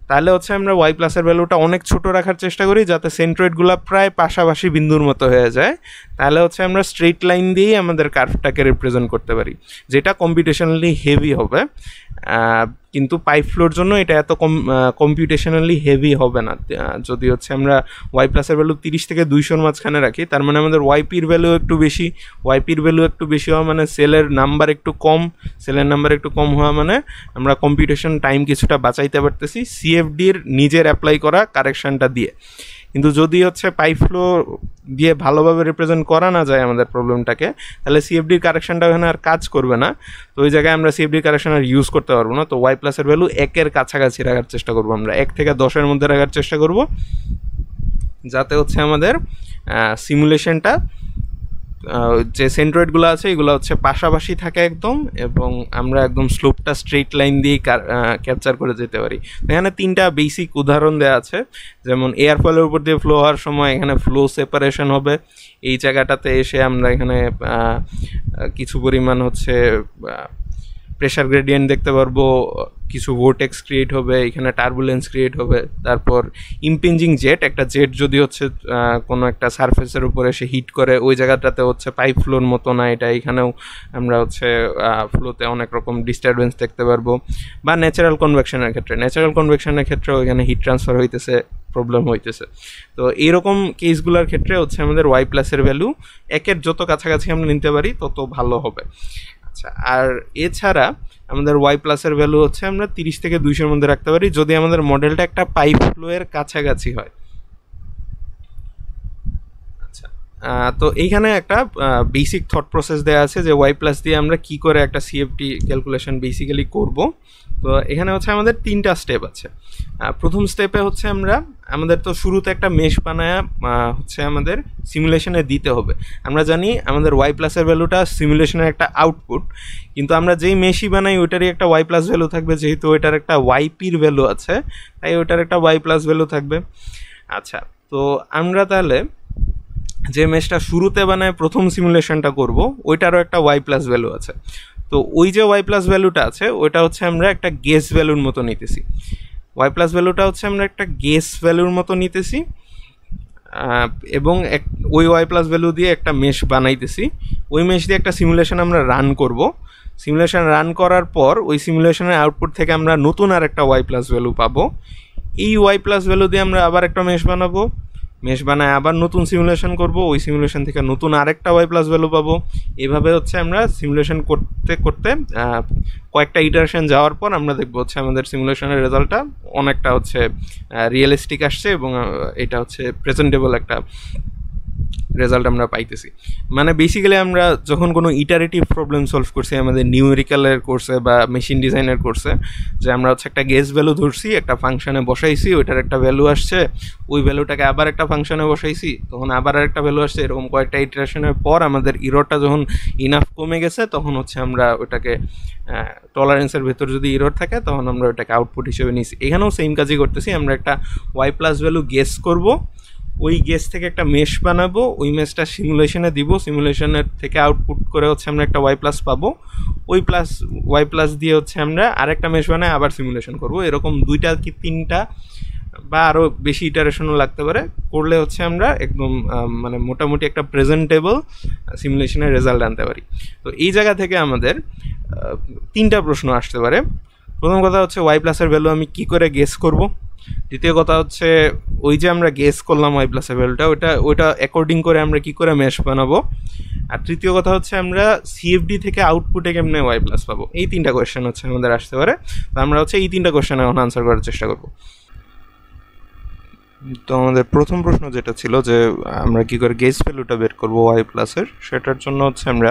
S1: তাহলে হচ্ছে আমরা ওয়াই প্লাসের ভ্যালুটা অনেক ছোট রাখার চেষ্টা করি যাতে সেন্ট্রয়েডগুলো প্রায় পাশাপাশি বিন্দুর মতো হয়ে যায়। তাহলে হচ্ছে আমরা স্ট্রেট লাইন দিয়েই আমাদের কার্ভটাকে রিপ্রেজেন্ট করতে পারি, যেটা কম্পিউটেশনালি হেভি হবে। কিন্তু পাইপ ফ্লোর জন্য এটা এত কম্পিউটেশনালি হেভি হবে না। যদি হচ্ছে আমরা ওয়াই প্লাসের ভ্যালু 30 থেকে 200-র মাঝখানে রাখি, তার মানে আমাদের ওয়াইপির ভ্যালু একটু বেশি। ওয়াইপির ভ্যালু একটু বেশি হওয়া মানে সেলের নাম্বার একটু কম, সেলের নাম্বার একটু কম হওয়া মানে আমরা কম্পিউটেশন টাইম কিছুটা বাঁচাইতে পারতেছি সিএফডির নিজের অ্যাপ্লাই করা কারেকশানটা দিয়ে। কিন্তু যদি হচ্ছে পাইপ ফ্লো দিয়ে ভালোভাবে রিপ্রেজেন্ট করা না যায় আমাদের প্রবলেমটাকে, তাহলে সিএফডির কারেকশানটা ওখানে আর কাজ করবে না। তো ওই জায়গায় আমরা সিএফডির কারেকশান আর ইউজ করতে পারবো না। তো ওয়াই প্লাসের ভ্যালু 1-এর কাছাকাছি রাখার চেষ্টা করবো আমরা, 1 থেকে 10-এর মধ্যে রাখার চেষ্টা করব, যাতে হচ্ছে আমাদের সিমুলেশনটা যে সেন্ট্রয়েডগুলো আছে এগুলো হচ্ছে পাশাপাশি থাকে একদম, এবং আমরা একদম স্লোপটা স্ট্রেট লাইন দিয়েই ক্যাপচার করে যেতে পারি। এখানে 3টা বেসিক উদাহরণ দেওয়া আছে, যেমন এয়ার ফয়েলের উপর দিয়ে ফ্লো হওয়ার সময় এখানে ফ্লো সেপারেশন হবে। এই জায়গাটাতে এসে আমরা এখানে কিছু পরিমাণ হচ্ছে প্রেশার গ্রেডিয়েন্ট দেখতে পারবো, কিছু ভোর্টেক্স ক্রিয়েট হবে, এখানে টার্বুলেন্স ক্রিয়েট হবে। তারপর ইম্পিঞ্জিং জেট, একটা জেট যদি হচ্ছে কোনো একটা সারফেসের উপরে এসে হিট করে, ওই জায়গাটাতে হচ্ছে পাইপ ফ্লোর মতো না এটা, এখানেও আমরা হচ্ছে ফ্লোতে অনেক রকম ডিস্টারবেন্স দেখতে পারবো। বা ন্যাচারাল কনভেকশনের ক্ষেত্রেও এখানে হিট ট্রান্সফার হইতেছে, প্রবলেম হইতেছে। তো এইরকম কেসগুলোর ক্ষেত্রে হচ্ছে আমাদের ওয়াই প্লাসের ভ্যালু 1-এর যত কাছাকাছি আমরা নিতে পারি তত ভালো হবে। আচ্ছা, আর এছাড়া আমাদের ওয়াই প্লাসের ভ্যালু হচ্ছে আমরা 30 থেকে 200-এর মধ্যে রাখতে পারি যদি আমাদের মডেলটা একটা পাইপ ফ্লোয়ের কাছাকাছি হয়। আচ্ছা, তো এইখানে একটা বেসিক থট প্রসেস দেওয়া আছে যে ওয়াই প্লাস দিয়ে আমরা কি করে একটা সিএফটি ক্যালকুলেশন বেসিক্যালি করব। তো এখানে হচ্ছে আমাদের 3টা স্টেপ আছে। প্রথম স্টেপে হচ্ছে আমাদের তো শুরুতে একটা মেশ বানায়া হচ্ছে আমাদের সিমুলেশনে দিতে হবে। আমরা জানি আমাদের ওয়াই প্লাসের ভ্যালুটা সিমুলেশনের একটা আউটপুট, কিন্তু আমরা যেই মেশই বানাই ওইটারই একটা ওয়াই প্লাস ভ্যালু থাকবে, যেহেতু ওইটার একটা ওয়াইপির ভ্যালু আছে তাই ওইটার একটা ওয়াই প্লাস ভ্যালু থাকবে। আচ্ছা, তো আমরা তাহলে যে মেশটা শুরুতে বানায় প্রথম সিমুলেশনটা করব ওইটারও একটা ওয়াই প্লাস ভ্যালু আছে। তো ওই যে ওয়াই প্লাস ভ্যালুটা আছে ওইটা হচ্ছে আমরা একটা গেস ভ্যালুর মতো নিতেছি। ওয়াই প্লাস ভ্যালুটা হচ্ছে আমরা একটা গেস ভ্যালুর মতো নিতেছি এবং ওই ওয়াই প্লাস ভ্যালু দিয়ে একটা মেশ বানাইতেছি। ওই মেশ দিয়ে একটা সিমুলেশন আমরা রান করব। সিমুলেশন রান করার পর ওই সিমুলেশনের আউটপুট থেকে আমরা নতুন আর একটা ওয়াই প্লাস ভ্যালু পাবো। এই ওয়াই প্লাস ভ্যালু দিয়ে আমরা আবার একটা মেশ বানাবো, মেশ বানায় আবার নতুন সিমুলেশন করব, ওই সিমুলেশন থেকে নতুন আরেকটা ওয়াই প্লাস ভ্যালু পাবো। এভাবে হচ্ছে আমরা সিমুলেশন করতে করতে কয়েকটা ইটারেশন যাওয়ার পর আমরা দেখবো হচ্ছে আমাদের সিমুলেশনের রেজাল্টটা অনেকটা হচ্ছে রিয়েলিস্টিক আসছে এবং এটা হচ্ছে প্রেজেন্টেবল একটা রেজাল্ট আমরা পাইতেছি। মানে বেসিক্যালি আমরা যখন কোনো ইটারেটিভ প্রবলেম সলভ করছি আমাদের নিউমেরিক্যালের কোর্সে বা মেশিন ডিজাইনের কোর্সে, যে আমরা হচ্ছে একটা গেস ভ্যালু ধরছি, একটা ফাংশনে বসাইছি, ওইটার একটা ভ্যালু আসছে, ওই ভ্যালুটাকে আবার একটা ফাংশনে বসাইছি, তখন আবার একটা ভ্যালু আসছে, এরকম কয়েকটা ইটারেশনের পর আমাদের ইররটা যখন ইনাফ কমে গেছে তখন হচ্ছে আমরা ওটাকে টলারেন্সের ভেতর যদি ইরর থাকে তখন আমরা ওটাকে আউটপুট হিসেবে নিছি। এখানেও সেম কাজই করতেছি, আমরা একটা ওয়াই প্লাস ভ্যালু গেস করব, ওই গেস থেকে একটা মেশ বানাবো, ওই মেশটা সিমুলেশনে দিব, সিমুলেশনের থেকে আউটপুট করে হচ্ছে আমরা একটা ওয়াই প্লাস পাবো, ওই ওয়াই প্লাস দিয়ে হচ্ছে আমরা আরেকটা মেশ বানায় আবার সিমুলেশন করব। এরকম 2টা কি 3টা বা আরও বেশি ইটারেশনও লাগতে পারে, করলে হচ্ছে আমরা একদম মানে মোটামুটি একটা প্রেজেন্টেবল সিমুলেশনের রেজাল্ট আনতে পারি। তো এই জায়গা থেকে আমাদের 3টা প্রশ্ন আসতে পারে। প্রথম কথা হচ্ছে ওয়াই প্লাসের ভ্যালু আমি কি করে গেস করব। দ্বিতীয় কথা হচ্ছে ওই যে আমরা গেস করলাম ওয়াই প্লাসের ভ্যালুটা ওইটা অ্যাকর্ডিং করে আমরা কি করে মেশ বানাবো। আর তৃতীয় কথা হচ্ছে আমরা সিএফডি থেকে আউটপুটে কেমনে ওয়াই প্লাস পাবো। এই 3টা কোয়েশ্চেন হচ্ছে আমাদের আসতে পারে। তো আমরা হচ্ছে এই 3টা কোয়েশ্চেন এখন আনসার করার চেষ্টা করব। তো আমাদের প্রথম প্রশ্ন যেটা ছিল যে আমরা কি করে গেস ভ্যালুটা বের করবো ওয়াই প্লাসের, সেটার জন্য হচ্ছে আমরা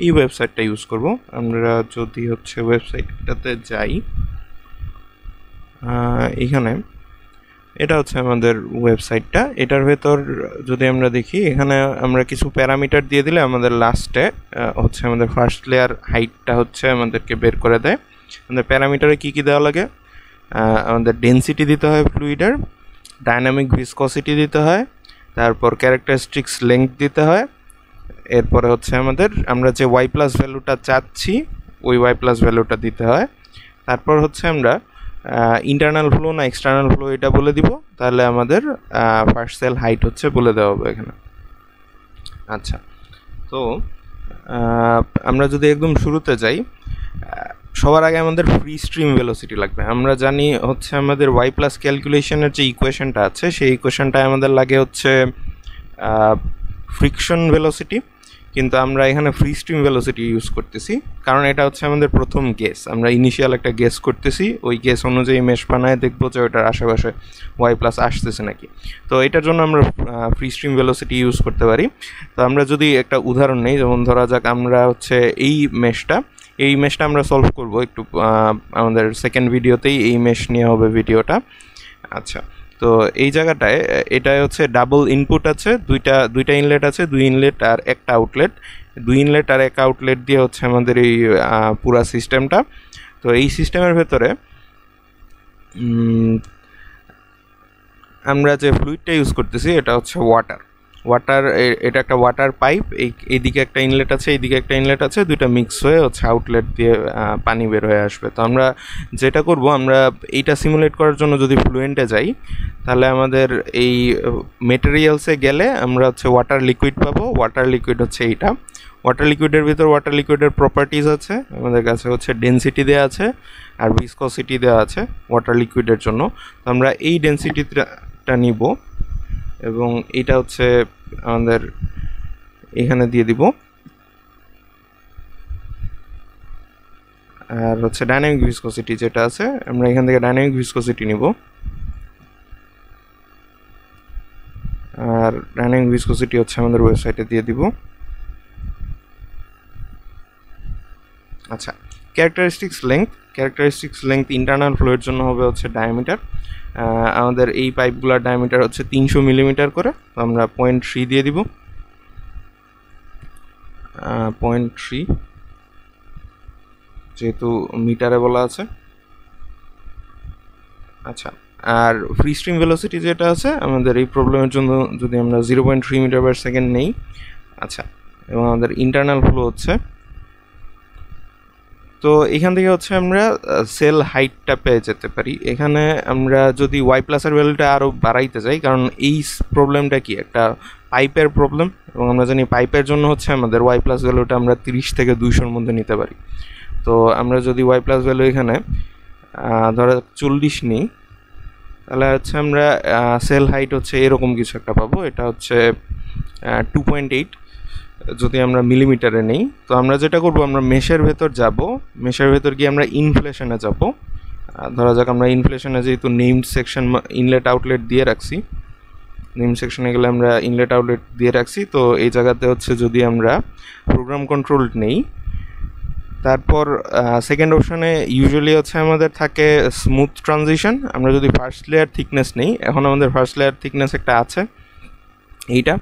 S1: এই ওয়েবসাইটটা ইউজ করব। আমরা যদি হচ্ছে ওয়েবসাইটটাতে যাই, এখানে এটা হচ্ছে আমাদের ওয়েবসাইটটা। এটার ভেতর যদি আমরা দেখি, এখানে আমরা কিছু প্যারামিটার দিয়ে দিলে আমাদের লাস্টে হচ্ছে আমাদের ফার্স্ট লেয়ার হাইটটা হচ্ছে আমাদেরকে বের করে দেয়। আমাদের প্যারামিটারে কী কী দেওয়া লাগে, আমাদের ডেনসিটি দিতে হয় ফ্লুইডের, ডাইনামিক ভিসকসিটি দিতে হয়, তারপর ক্যারেক্টারিস্টিক্স লেংথ দিতে হয়, এরপরে হচ্ছে আমাদের আমরা যে ওয়াই প্লাস ভ্যালুটা চাচ্ছি ওই ওয়াই প্লাস ভ্যালুটা দিতে হয়। তারপর হচ্ছে আমরা ইন্টারনাল ফ্লো না এক্সটার্নাল ফ্লো এটা বলে দিব, তাহলে আমাদের ফার্স্ট সেল হাইট হচ্ছে বলে দেওয়া হবে এখানে। আচ্ছা, তো আমরা যদি একদম শুরুতে যাই, সবার আগে আমাদের ফ্রি স্ট্রিম ভেলোসিটি লাগবে। আমরা জানি হচ্ছে আমাদের ওয়াই প্লাস ক্যালকুলেশনের যে ইকুয়েশনটা আছে সেই ইকুয়েশনটায় আমাদের লাগে হচ্ছে ফ্রিকশন ভেলোসিটি, কিন্তু আমরা এখানে ফ্রি স্ট্রিম ভেলোসিটি ইউজ করতেছি কারণ এটা হচ্ছে আমাদের প্রথম গেস। আমরা ইনিশিয়াল একটা গেস করতেছি, ওই গেস অনুযায়ী মেশ বানায় দেখবো যে ওটার আশেপাশে ওয়াই প্লাস আসতেছে নাকি। তো এটার জন্য আমরা ফ্রি স্ট্রিম ভেলোসিটি ইউজ করতে পারি। তো আমরা যদি একটা উদাহরণ নেই, যেমন ধরা যাক আমরা হচ্ছে এই মেশটা আমরা সলভ করব একটু আমাদের সেকেন্ড ভিডিওতেই এই মেশ নিয়ে হবে ভিডিওটা। আচ্ছা, তো এই জায়গাটায় এটাই হচ্ছে ডাবল ইনপুট আছে, দুইটা ইনলেট আছে, 2 ইনলেট আর একটা আউটলেট, 2 ইনলেট আর এক আউটলেট দিয়ে হচ্ছে আমাদের এই পুরা সিস্টেমটা। তো এই সিস্টেমের ভেতরে আমরা যে ফ্লুইডটা ইউজ করতেছি এটা হচ্ছে ওয়াটার। এটা একটা ওয়াটার পাইপ, এইদিকে একটা ইনলেট আছে, এইদিকে একটা ইনলেট আছে, দুইটা মিক্স হয়ে হচ্ছে আউটলেট দিয়ে পানি বের হয়ে আসবে। তো আমরা যেটা করব, আমরা এইটা সিমুলেট করার জন্য যদি ফ্লুয়েন্টে যাই, তাহলে আমাদের এই মেটেরিয়ালসে গেলে আমরা হচ্ছে ওয়াটার লিকুইড পাবো। ওয়াটার লিকুইড হচ্ছে এইটা। ওয়াটার লিকুইডের ভিতর ওয়াটার লিকুইডের প্রপার্টিজ আছে, আমাদের কাছে হচ্ছে ডেনসিটি দেওয়া আছে আর ভিসকসিটি দেওয়া আছে ওয়াটার লিকুইডের জন্য। তো আমরা এই ডেনসিটিটা নিব এবং এটা হচ্ছে আমাদের এখানে দিয়ে দিব, আর হচ্ছে ডাইনামিক ভিসকসিটি যেটা আছে আমরা এখান থেকে ডাইনামিক ভিসকসিটি নিব, আর ডাইনামিক ভিসকসিটি হচ্ছে আমাদের ওয়েবসাইটে দিয়ে দিব। আচ্ছা, ক্যারেক্টারিস্টিক্স লেংথ ইন্টারনাল ফ্লোয়ের জন্য হবে হচ্ছে ডায়ামিটার। আমাদের এই পাইপগুলোর ডায়ামিটার হচ্ছে 300 মিলিমিটার করে, তো আমরা 0.3 দিয়ে দিব, 0.3 যেহেতু মিটারে বলা আছে। আচ্ছা, আর ফ্রি স্ট্রিম ভেলোসিটি যেটা আছে আমাদের এই প্রবলেমের জন্য যদি আমরা 0.3 মিটার পার সেকেন্ড নেই। আচ্ছা, এবং আমাদের ইন্টারনাল ফ্লো হচ্ছে, তো এখান থেকে হচ্ছে আমরা সেল হাইটটা পেয়ে যেতে পারি। এখানে আমরা যদি ওয়াই প্লাসের ভ্যালুটা আরও বাড়াইতে চাই, কারণ এই প্রবলেমটা কি একটা পাইপের প্রবলেম, এবং আমরা জানি পাইপের জন্য হচ্ছে আমাদের ওয়াই প্লাস ভ্যালুটা আমরা 30 থেকে 200-র মধ্যে নিতে পারি। তো আমরা যদি ওয়াই প্লাস ভ্যালু এখানে ধরা 40 নিই, তাহলে হচ্ছে আমরা সেল হাইট হচ্ছে এরকম কিছু একটা পাবো। এটা হচ্ছে 2.8 যদি আমরা মিলিমিটারে নেই। তো আমরা যেটা করব, আমরা মেশের ভেতর যাব, মেশের ভেতর গিয়ে আমরা ইনফ্লেশনে যাব। ধরা যাক আমরা ইনফ্লেশনে যেহেতু নেমড সেকশন ইনলেট আউটলেট দিয়ে রাখছি, নেম সেকশনে গেলে আমরা ইনলেট আউটলেট দিয়ে রাখছি। তো এই জায়গাতে হচ্ছে যদি আমরা প্রোগ্রাম কন্ট্রোল নেই, তারপর সেকেন্ড অপশানে ইউজুয়ালি হচ্ছে আমাদের থাকে স্মুথ ট্রানজিশন। আমরা যদি ফার্স্ট লেয়ার থিকনেস নেই, এখন আমাদের ফার্স্ট লেয়ার থিকনেস একটা আছে এইটা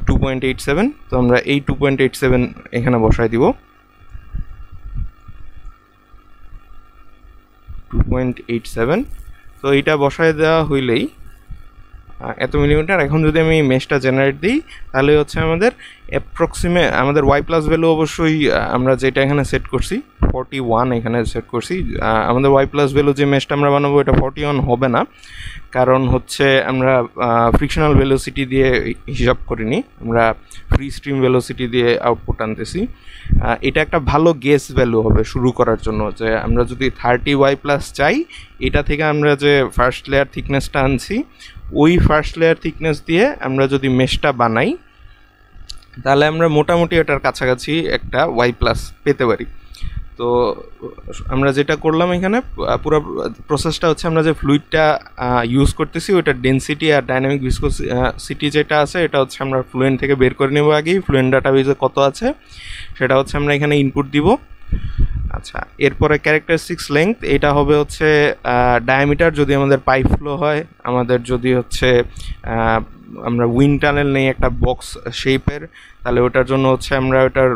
S1: 2.87, তো আমরা এই 2.87 এখানে বসাই দিব, 2.87। তো এইটা বসায় দেওয়া হইলেই এত মিলিমিটার। এখন যদি আমি মেশটা জেনারেট দিই, তাহলে হচ্ছে আমাদের আমাদের ওয়াই প্লাস ভ্যালু অবশ্যই আমরা যেটা এখানে সেট করছি 41 এখানে সেট করছি। আমাদের ওয়াই প্লাস ভ্যালু যে মেশটা আমরা বানাবো এটা 41 হবে না, কারণ হচ্ছে আমরা ফ্রিকশনাল ভেলোসিটি দিয়ে হিসাব করিনি, আমরা ফ্রি স্ট্রিম ভেলোসিটি দিয়ে আউটপুট আনতেছি। এটা একটা ভালো গেস ভ্যালু হবে শুরু করার জন্য, যে আমরা যদি 30 ওয়াই প্লাস চাই, এটা থেকে আমরা যে ফার্স্ট লেয়ার থিকনেসটা আনছি ওই ফার্স্ট লেয়ার থিকনেস দিয়ে আমরা যদি মেশটা বানাই, তাহলে আমরা মোটামুটি এটার কাছাকাছি একটা ওয়াই প্লাস পেতে পারি। তো আমরা যেটা করলাম এখানে পুরো প্রসেসটা হচ্ছে আমরা যে ফ্লুইডটা ইউজ করতেছি ওইটার ডেনসিটি আর ডাইনামিক ভিসকসিটি যেটা আছে এটা হচ্ছে আমরা ফ্লুয়েন্ট থেকে বের করে নেব আগেই। ফ্লুয়েন্ট ডাটাবেজে কত আছে সেটা হচ্ছে আমরা এখানে ইনপুট দিব। আচ্ছা, এরপরে ক্যারেক্টারিস্টিক্স লেংথ, এটা হবে হচ্ছে ডায়ামিটার যদি আমাদের পাইপ ফ্লো হয়, আমাদের যদি হচ্ছে আমরা উইন্ড টানেল নেই একটা বক্স শেপের, তাহলে ওটার জন্য হচ্ছে আমরা ওটার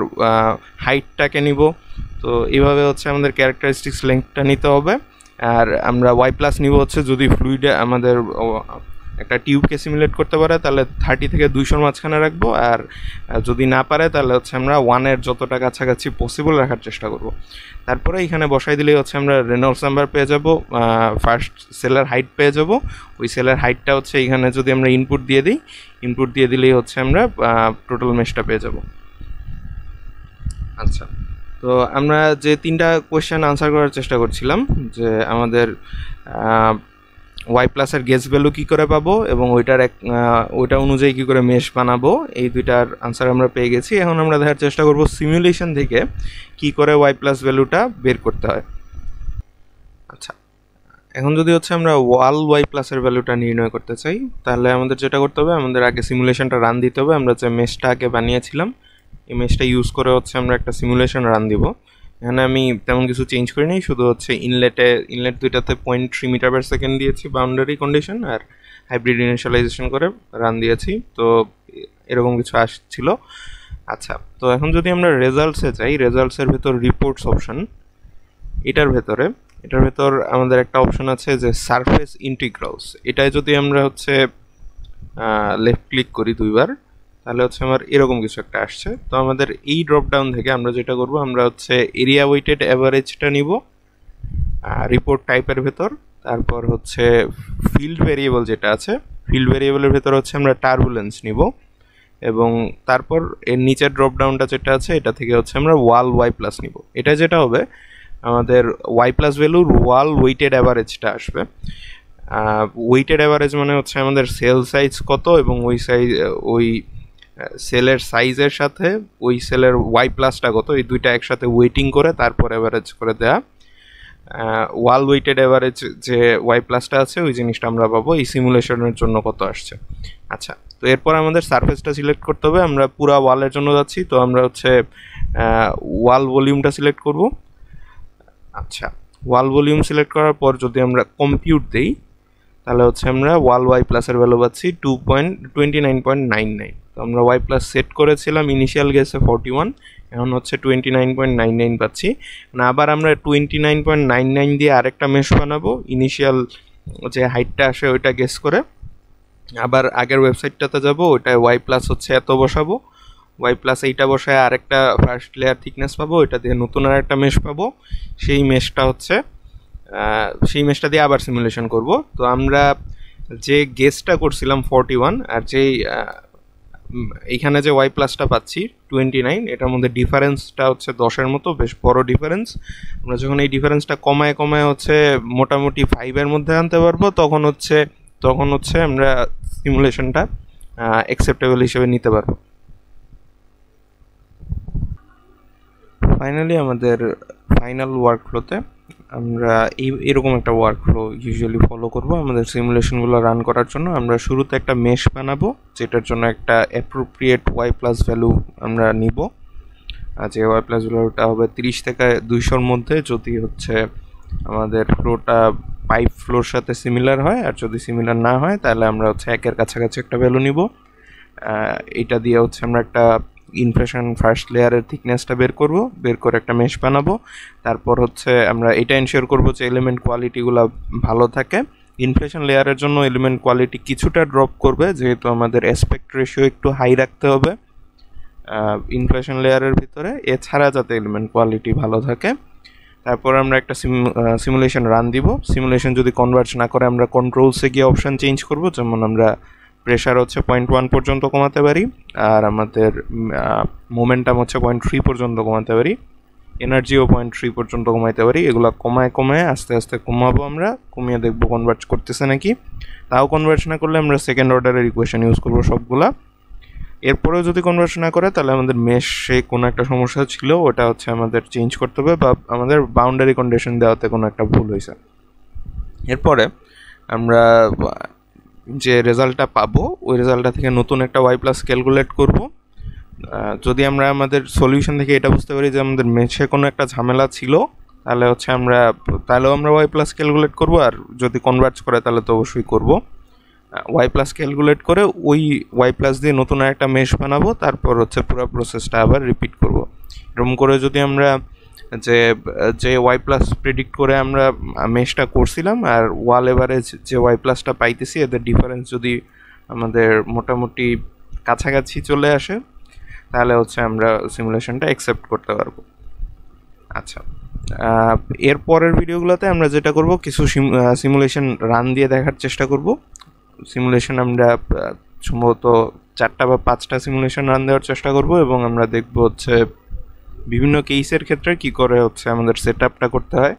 S1: হাইটটাকে নিব। তো এইভাবে হচ্ছে আমাদের ক্যারেক্টারিস্টিক্স লেংথটা নিতে হবে। আর আমরা ওয়াই প্লাস নিব হচ্ছে যদি ফ্লুইডে আমাদের একটা টিউবকে সিমুলেট করতে পারে তাহলে 30 থেকে 200 মাঝখানে রাখবো, আর যদি না পারে তাহলে হচ্ছে আমরা 1-এর যতটা কাছাকাছি পসিবল রাখার চেষ্টা করব। তারপরে এখানে বসাই দিলেই হচ্ছে আমরা রেনল্ডস নাম্বার পেয়ে যাব, ফার্স্ট সেলের হাইট পেয়ে যাব। ওই সেলের হাইটটা হচ্ছে এখানে যদি আমরা ইনপুট দিয়ে দিই, ইনপুট দিয়ে দিলেই হচ্ছে আমরা টোটাল মেশটা পেয়ে যাব। আচ্ছা, তো আমরা যে 3টা কোয়েশ্চেন আনসার করার চেষ্টা করছিলাম যে আমাদের ওয়াই প্লাসের গেস ভ্যালু কী করে পাবো এবং ওইটা অনুযায়ী কী করে মেশ বানাবো, এই দুইটার আনসার আমরা পেয়ে গেছি। এখন আমরা দেখার চেষ্টা করব সিমুলেশন থেকে কী করে ওয়াই প্লাস ভ্যালুটা বের করতে হয়। আচ্ছা, এখন যদি হচ্ছে আমরা ওয়াল ওয়াই প্লাসের ভ্যালুটা নির্ণয় করতে চাই তাহলে আমাদের যেটা করতে হবে, আমাদের আগে সিমুলেশনটা রান দিতে হবে। আমরা যে মেশটা আগে বানিয়েছিলাম এই মেশটা ইউজ করে হচ্ছে আমরা একটা সিমুলেশন রান দিব। এখানে আমি তেমন কিছু চেঞ্জ করিনি, শুধু হচ্ছে ইনলেট দুইটাতে 0.3 মিটার পার সেকেন্ড দিয়েছি বাউন্ডারি কন্ডিশন, আর হাইব্রিড ইনিশিয়ালাইজেশন করে রান দিয়েছি। তো এরকম কিছু আসছিল। আচ্ছা, তো এখন যদি আমরা রেজাল্টসে যাই, রেজাল্টসের ভেতর রিপোর্টস অপশন, এটার ভেতর আমাদের একটা অপশন আছে যে সারফেস ইন্টিগ্রালস। এটাই যদি আমরা হচ্ছে লেফট ক্লিক করি 2বার তাহলে হচ্ছে আমার এরকম কিছু একটা আসছে। তো আমাদের এই ড্রপ ডাউন থেকে আমরা যেটা করব, আমরা হচ্ছে এরিয়া ওয়েটেড অ্যাভারেজটা নিব রিপোর্ট টাইপের ভেতর। তারপর হচ্ছে ফিল্ড ভেরিয়েবল যেটা আছে, ফিল্ড ভেরিয়েবলের ভেতর হচ্ছে আমরা টার্বুলেন্স নিব, এবং তারপর এর নিচের ড্রপ ডাউনটা যেটা আছে এটা থেকে হচ্ছে আমরা ওয়াল ওয়াই প্লাস নিব। এটা যেটা হবে আমাদের ওয়াই প্লাস ভ্যালুর ওয়াল ওয়েটেড অ্যাভারেজটা আসবে। ওয়েটেড অ্যাভারেজ মানে হচ্ছে আমাদের সেল সাইজ কত এবং ওই সেলের সাইজের সাথে ওই সেলের ওয়াই প্লাসটা কত, এই দুইটা একসাথে ওয়েটিং করে তারপর অ্যাভারেজ করে দেয়া। ওয়াল ওয়েটেড অ্যাভারেজ যে ওয়াই প্লাসটা আছে ওই জিনিসটা আমরা পাবো এই সিমুলেশনের জন্য কত আসছে। আচ্ছা, তো এরপর আমাদের সারফেসটা সিলেক্ট করতে হবে। আমরা পুরা ওয়ালের জন্য যাচ্ছি, তো আমরা হচ্ছে ওয়াল ভলিউমটা সিলেক্ট করব। আচ্ছা, ওয়াল ভলিউম সিলেক্ট করার পর যদি আমরা কম্পিউট দিই তাহলে হচ্ছে আমরা ওয়াল ওয়াই প্লাসের ভ্যালু পাচ্ছি 29.99। তো আমরা ওয়াই প্লাস সেট করেছিলাম ইনিশিয়াল গেসে 41, এখন হচ্ছে 29.99 পাচ্ছি। না, আবার আমরা 29.99 দিয়ে আরেকটা মেশ বানাবো, ইনিশিয়াল যে হাইটটা আসে ওইটা গেস করে। আবার আগের ওয়েবসাইটটাতে যাব, ওইটায় ওয়াই প্লাস হচ্ছে এত বসাবো, ওয়াই প্লাস এইটা বসায় আরেকটা ফার্স্ট লেয়ার থিকনেস পাবো, ওইটা দিয়ে নতুন আরেকটা মেশ পাবো। সেই মেশটা দিয়ে আবার সিমুলেশন করব। তো আমরা যে গেসটা করছিলাম 41 আর যেই এইখানে যে ওয়াই প্লাসটা পাচ্ছি 29, এটার মধ্যে ডিফারেন্সটা হচ্ছে 10-এর মতো, বেশ বড় ডিফারেন্স। আমরা যখন এই ডিফারেন্সটা কমায় হচ্ছে মোটামুটি 5-এর মধ্যে আনতে পারবো, তখন হচ্ছে আমরা সিমুলেশনটা অ্যাকসেপ্টেবল হিসেবে নিতে পারবো। ফাইনালি আমাদের ফাইনাল ওয়ার্কফ্লোতে আমরা এরকম একটা ওয়ার্কফ্লো ইউজুয়ালি ফলো করব। আমাদের সিমুলেশনগুলো রান করার জন্য আমরা শুরুতে একটা মেশ বানাবো, যেটার জন্য একটা অ্যাপ্রোপ্রিয়েট ওয়াই প্লাস ভ্যালু আমরা নিব। যে ওয়াই প্লাস ভ্যালুটা হবে 30 থেকে 200-র মধ্যে, যদি হচ্ছে আমাদের ফ্লোটা পাইপ ফ্লোর সাথে সিমিলার হয়, আর যদি সিমিলার না হয় তাহলে আমরা হচ্ছে 1-এর কাছাকাছি একটা ভ্যালু নিব। এটা দিয়ে হচ্ছে আমরা একটা ইনফ্লেশন ফার্স্ট লেয়ারের থিকনেসটা বের করে একটা মেশ বানাবো। তারপর হচ্ছে আমরা এটা এনশিওর করব যে এলিমেন্ট কোয়ালিটিগুলো ভালো থাকে। ইনফ্লেশন লেয়ারের জন্য এলিমেন্ট কোয়ালিটি কিছুটা ড্রপ করবে, যেহেতু আমাদের অ্যাসপেক্ট রেশিও একটু হাই রাখতে হবে ইনফ্লেশন লেয়ারের ভিতরে, এছাড়া যাতে এলিমেন্ট কোয়ালিটি ভালো থাকে। তারপর আমরা একটা সিমুলেশন রান দিব। সিমুলেশন যদি কনভার্জ না করে আমরা কন্ট্রোলসে গিয়ে অপশান চেঞ্জ করব, যেমন আমরা প্রেশার হচ্ছে 0.1 পর্যন্ত কমাতে পারি, আর আমাদের মোমেন্টাম হচ্ছে 0.3 পর্যন্ত কমাতে পারি, এনার্জিও 0.3 পর্যন্ত কমাইতে পারি। এগুলো কমায় আস্তে আস্তে কমাবো, আমরা কমিয়ে দেখবো কনভার্জ করতেছে নাকি। তাও কনভার্জ না করলে আমরা সেকেন্ড অর্ডারের ইকুয়েশন ইউজ করবো সবগুলা। এরপরেও যদি কনভার্জ না করে তাহলে আমাদের মেশে কোনো একটা সমস্যা ছিল, ওটা হচ্ছে আমাদের চেঞ্জ করতে হবে, বা আমাদের বাউন্ডারি কন্ডিশন দেওয়াতে কোনো একটা ভুল হয়েছে। এরপরে আমরা যে রেজাল্টটা পাবো ওই রেজাল্টটা থেকে নতুন একটা ওয়াই প্লাস ক্যালকুলেট করব। যদি আমরা আমাদের সলিউশন থেকে এটা বুঝতে পারি যে আমাদের মেশে কোনো একটা ঝামেলা ছিল, তাহলে হচ্ছে তাহলেও আমরা ওয়াই প্লাস ক্যালকুলেট করবো, আর যদি কনভার্জ করে তাহলে তো অবশ্যই করব। ওয়াই প্লাস ক্যালকুলেট করে ওই ওয়াই প্লাস দিয়ে নতুন একটা মেশ বানাবো, তারপর হচ্ছে পুরো প্রসেসটা আবার রিপিট করব। এরকম করে যদি আমরা যে যে ওয়াই প্লাস প্রেডিক্ট করে আমরা মেশটা করছিলাম আর ওয়াল এভারেজ যে ওয়াই প্লাসটা পাইতেছি, এদের ডিফারেন্স যদি আমাদের মোটামুটি কাছাকাছি চলে আসে তাহলে হচ্ছে আমরা সিমুলেশনটা অ্যাকসেপ্ট করতে পারবো। আচ্ছা, এর পরের ভিডিওগুলোতে আমরা যেটা করব, কিছু সিমুলেশন রান দিয়ে দেখার চেষ্টা করব। সিমুলেশন আমরা সম্ভবত 4টা বা 5টা সিমুলেশন রান দেওয়ার চেষ্টা করব এবং আমরা দেখব হচ্ছে বিভিন্ন কেসের ক্ষেত্রে কি করে হচ্ছে আমাদের সেট আপটা করতে হয়।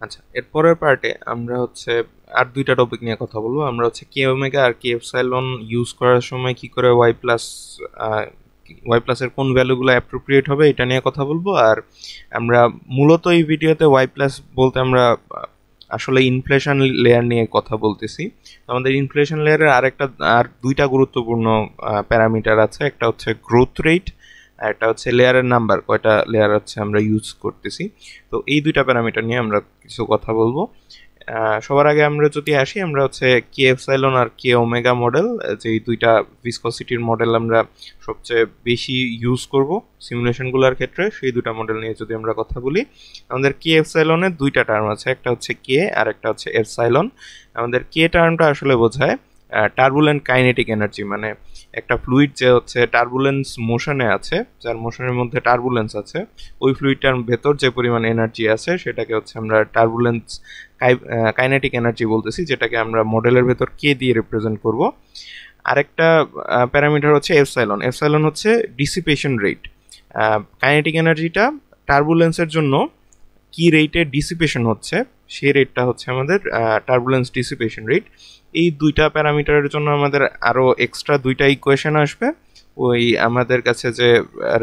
S1: আচ্ছা, এরপরের পার্টে আমরা হচ্ছে আর 2টা টপিক নিয়ে কথা বলবো। আমরা হচ্ছে কে ওমেগা আর কে এপসাইলন ইউজ করার সময় কি করে ওয়াই প্লাসের কোন ভ্যালুগুলো অ্যাপ্রোপ্রিয়েট হবে এটা নিয়ে কথা বলবো। আর আমরা মূলত এই ভিডিওতে ওয়াই প্লাস বলতে আমরা আসলে ইনফ্লেশন লেয়ার নিয়ে কথা বলতেছি। আমাদের ইনফ্লেশন লেয়ারের আর 2টা গুরুত্বপূর্ণ প্যারামিটার আছে। একটা হচ্ছে গ্রোথ রেট আর একটা হচ্ছে লেয়ারের নাম্বার, কয়টা লেয়ার হচ্ছে আমরা ইউজ করতেছি। তো এই 2টা প্যারামিটার নিয়ে আমরা কিছু কথা বলবো। সবার আগে আমরা যদি আসি, আমরা হচ্ছে কে এপসাইলন আর কে ওমেগা মডেল, যে এই 2টা ভিসকসিটির মডেল আমরা সবচেয়ে বেশি ইউজ করব সিমুলেশনগুলোর ক্ষেত্রে, সেই 2টা মডেল নিয়ে যদি আমরা কথা বলি, আমাদের কে এপসাইলনের 2টা টার্ম আছে, একটা হচ্ছে কে আর একটা হচ্ছে এপসাইলন। আমাদের কে টার্মটা আসলে বোঝায় টার্বুলেন্ট কাইনেটিক এনার্জি, মানে একটা ফ্লুইড যে হচ্ছে টার্বুলেন্স মোশনে আছে, যার মোশনের মধ্যে টার্বুলেন্স আছে, ওই ফ্লুইডটার ভেতর যে পরিমাণ এনার্জি আছে সেটাকে হচ্ছে আমরা টার্বুলেন্স কাইনেটিক এনার্জি বলতেছি, যেটাকে আমরা মডেলের ভেতর কে দিয়ে রিপ্রেজেন্ট করব। আরেকটা প্যারামিটার হচ্ছে এপসাইলন। এপসাইলন হচ্ছে ডিসিপেশন রেট। কাইনেটিক এনার্জিটা টার্বুলেন্সের জন্য কি রেটে ডিসিপেশন হচ্ছে সেই রেটটা হচ্ছে আমাদের টার্বুলেন্স ডিসিপেশন রেট। এই 2টা প্যারামিটারের জন্য আমাদের আরও এক্সট্রা 2টা ইকুয়েশন আসবে। ওই আমাদের কাছে যে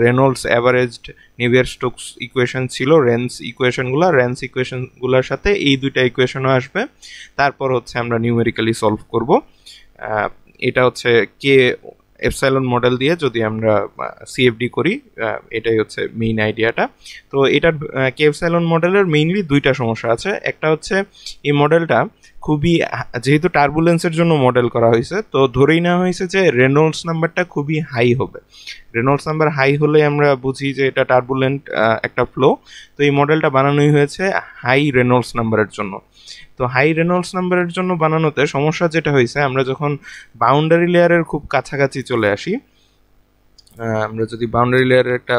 S1: রেনল্ডস অ্যাভারেজড নেভিয়ার স্টোকস ইকুয়েশন ছিল, রেন্স ইকুয়েশনগুলোর সাথে এই 2টা ইকুয়েশনও আসবে। তারপর হচ্ছে আমরা নিউমেরিক্যালি সলভ করব। এটা হচ্ছে কে এপসাইলন মডেল দিয়ে যদি আমরা সিএফডি করি, এটাই হচ্ছে মেইন আইডিয়াটা। তো এটার কে এপসাইলন মডেলের মেইনলি 2টা সমস্যা আছে। একটা হচ্ছে এই মডেলটা খুবই, যেহেতু টার্বুলেন্সের জন্য মডেল করা হয়েছে, তো ধরেই নেওয়া হয়েছে যে রেনল্ডস নাম্বারটা খুবই হাই হবে। রেনল্ডস নাম্বার হাই হলে আমরা বুঝি যে এটা টার্বুলেন্ট একটা ফ্লো। তো এই মডেলটা বানানোই হয়েছে হাই রেনল্ডস নাম্বারের জন্য। তো হাই রেনল্ডস নাম্বারের জন্য বানানোতে সমস্যা যেটা হয়েছে, আমরা যখন বাউন্ডারি লেয়ারের খুব কাছাকাছি চলে আসি, আমরা যদি বাউন্ডারি লেয়ারের একটা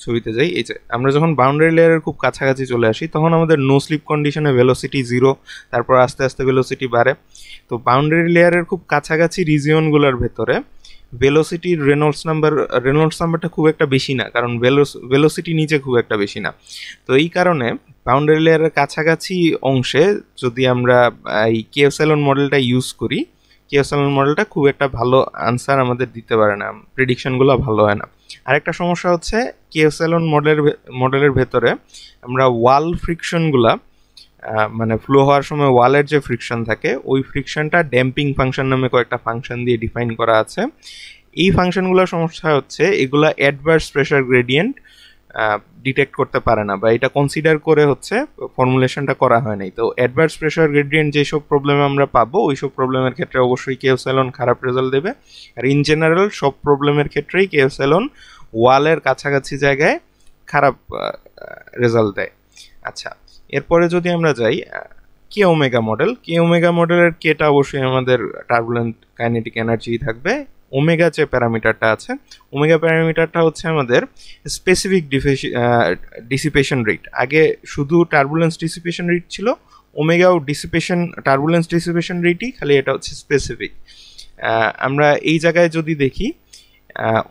S1: ছবিতে যাই, এই যে আমরা যখন বাউন্ডারি লেয়ারের খুব কাছাকাছি চলে আসি তখন আমাদের নো স্লিপ কন্ডিশনে ভেলোসিটি 0, তারপর আস্তে আস্তে ভেলোসিটি বাড়ে। তো বাউন্ডারি লেয়ারের খুব কাছাকাছি রিজিয়নগুলোর ভেতরে ভেলোসিটির রেনল্ডস নাম্বারটা খুব একটা বেশি না, কারণ ভেলোসিটি নিচে খুব একটা বেশি না। তো এই কারণে বাউন্ডারি লেয়ারের কাছাকাছি অংশে যদি আমরা এই কে এপসাইলন মডেলটা ইউজ করি, কে এপসাইলন মডেলটা খুব একটা ভালো আনসার আমাদের দিতে পারে না, প্রেডিকশনগুলো ভালো হয় না। আরেকটা সমস্যা হচ্ছে কে এপসাইলন মডেলের ভেতরে আমরা ওয়াল ফ্রিকশনগুলা, মানে ফ্লো হওয়ার সময় ওয়ালের যে ফ্রিকশন থাকে ওই ফ্রিকশনটা ড্যাম্পিং ফাংশন নামে কয়েকটা ফাংশন দিয়ে ডিফাইন করা আছে। এই ফাংশনগুলোর সমস্যা হচ্ছে এগুলা অ্যাডভার্স প্রেশার গ্রেডিয়েন্ট ডিটেক্ট করতে পারে না, বা এটা কনসিডার করে হচ্ছে ফর্মুলেশনটা করা হয় নাই। তো অ্যাডভার্স প্রেশার গ্রেডিয়েন্ট যেসব প্রবলেম আমরা পাবো ওই সব প্রবলেমের ক্ষেত্রে অবশ্যই কে এপসাইলন খারাপ রেজাল্ট দেবে। আর ইন জেনারেল সব প্রবলেমের ক্ষেত্রেই কে এপসাইলন ওয়ালের কাছাকাছি জায়গায় খারাপ রেজাল্ট দেয়। আচ্ছা, এরপরে যদি আমরা যাই কে ওমেগা মডেলের কেটা অবশ্যই আমাদের টার্বুলেন্ট কাইনেটিক এনার্জি থাকবে। ওমেগা যে প্যারামিটারটা আছে, ওমেগা প্যারামিটারটা হচ্ছে আমাদের স্পেসিফিক ডিসিপেশন রেট। আগে শুধু টার্বুলেন্স ডিসিপেশন রেট ছিল, ওমেগাও টার্বুলেন্স ডিসিপেশন রেটই, খালি এটা হচ্ছে স্পেসিফিক। আমরা এই জায়গায় যদি দেখি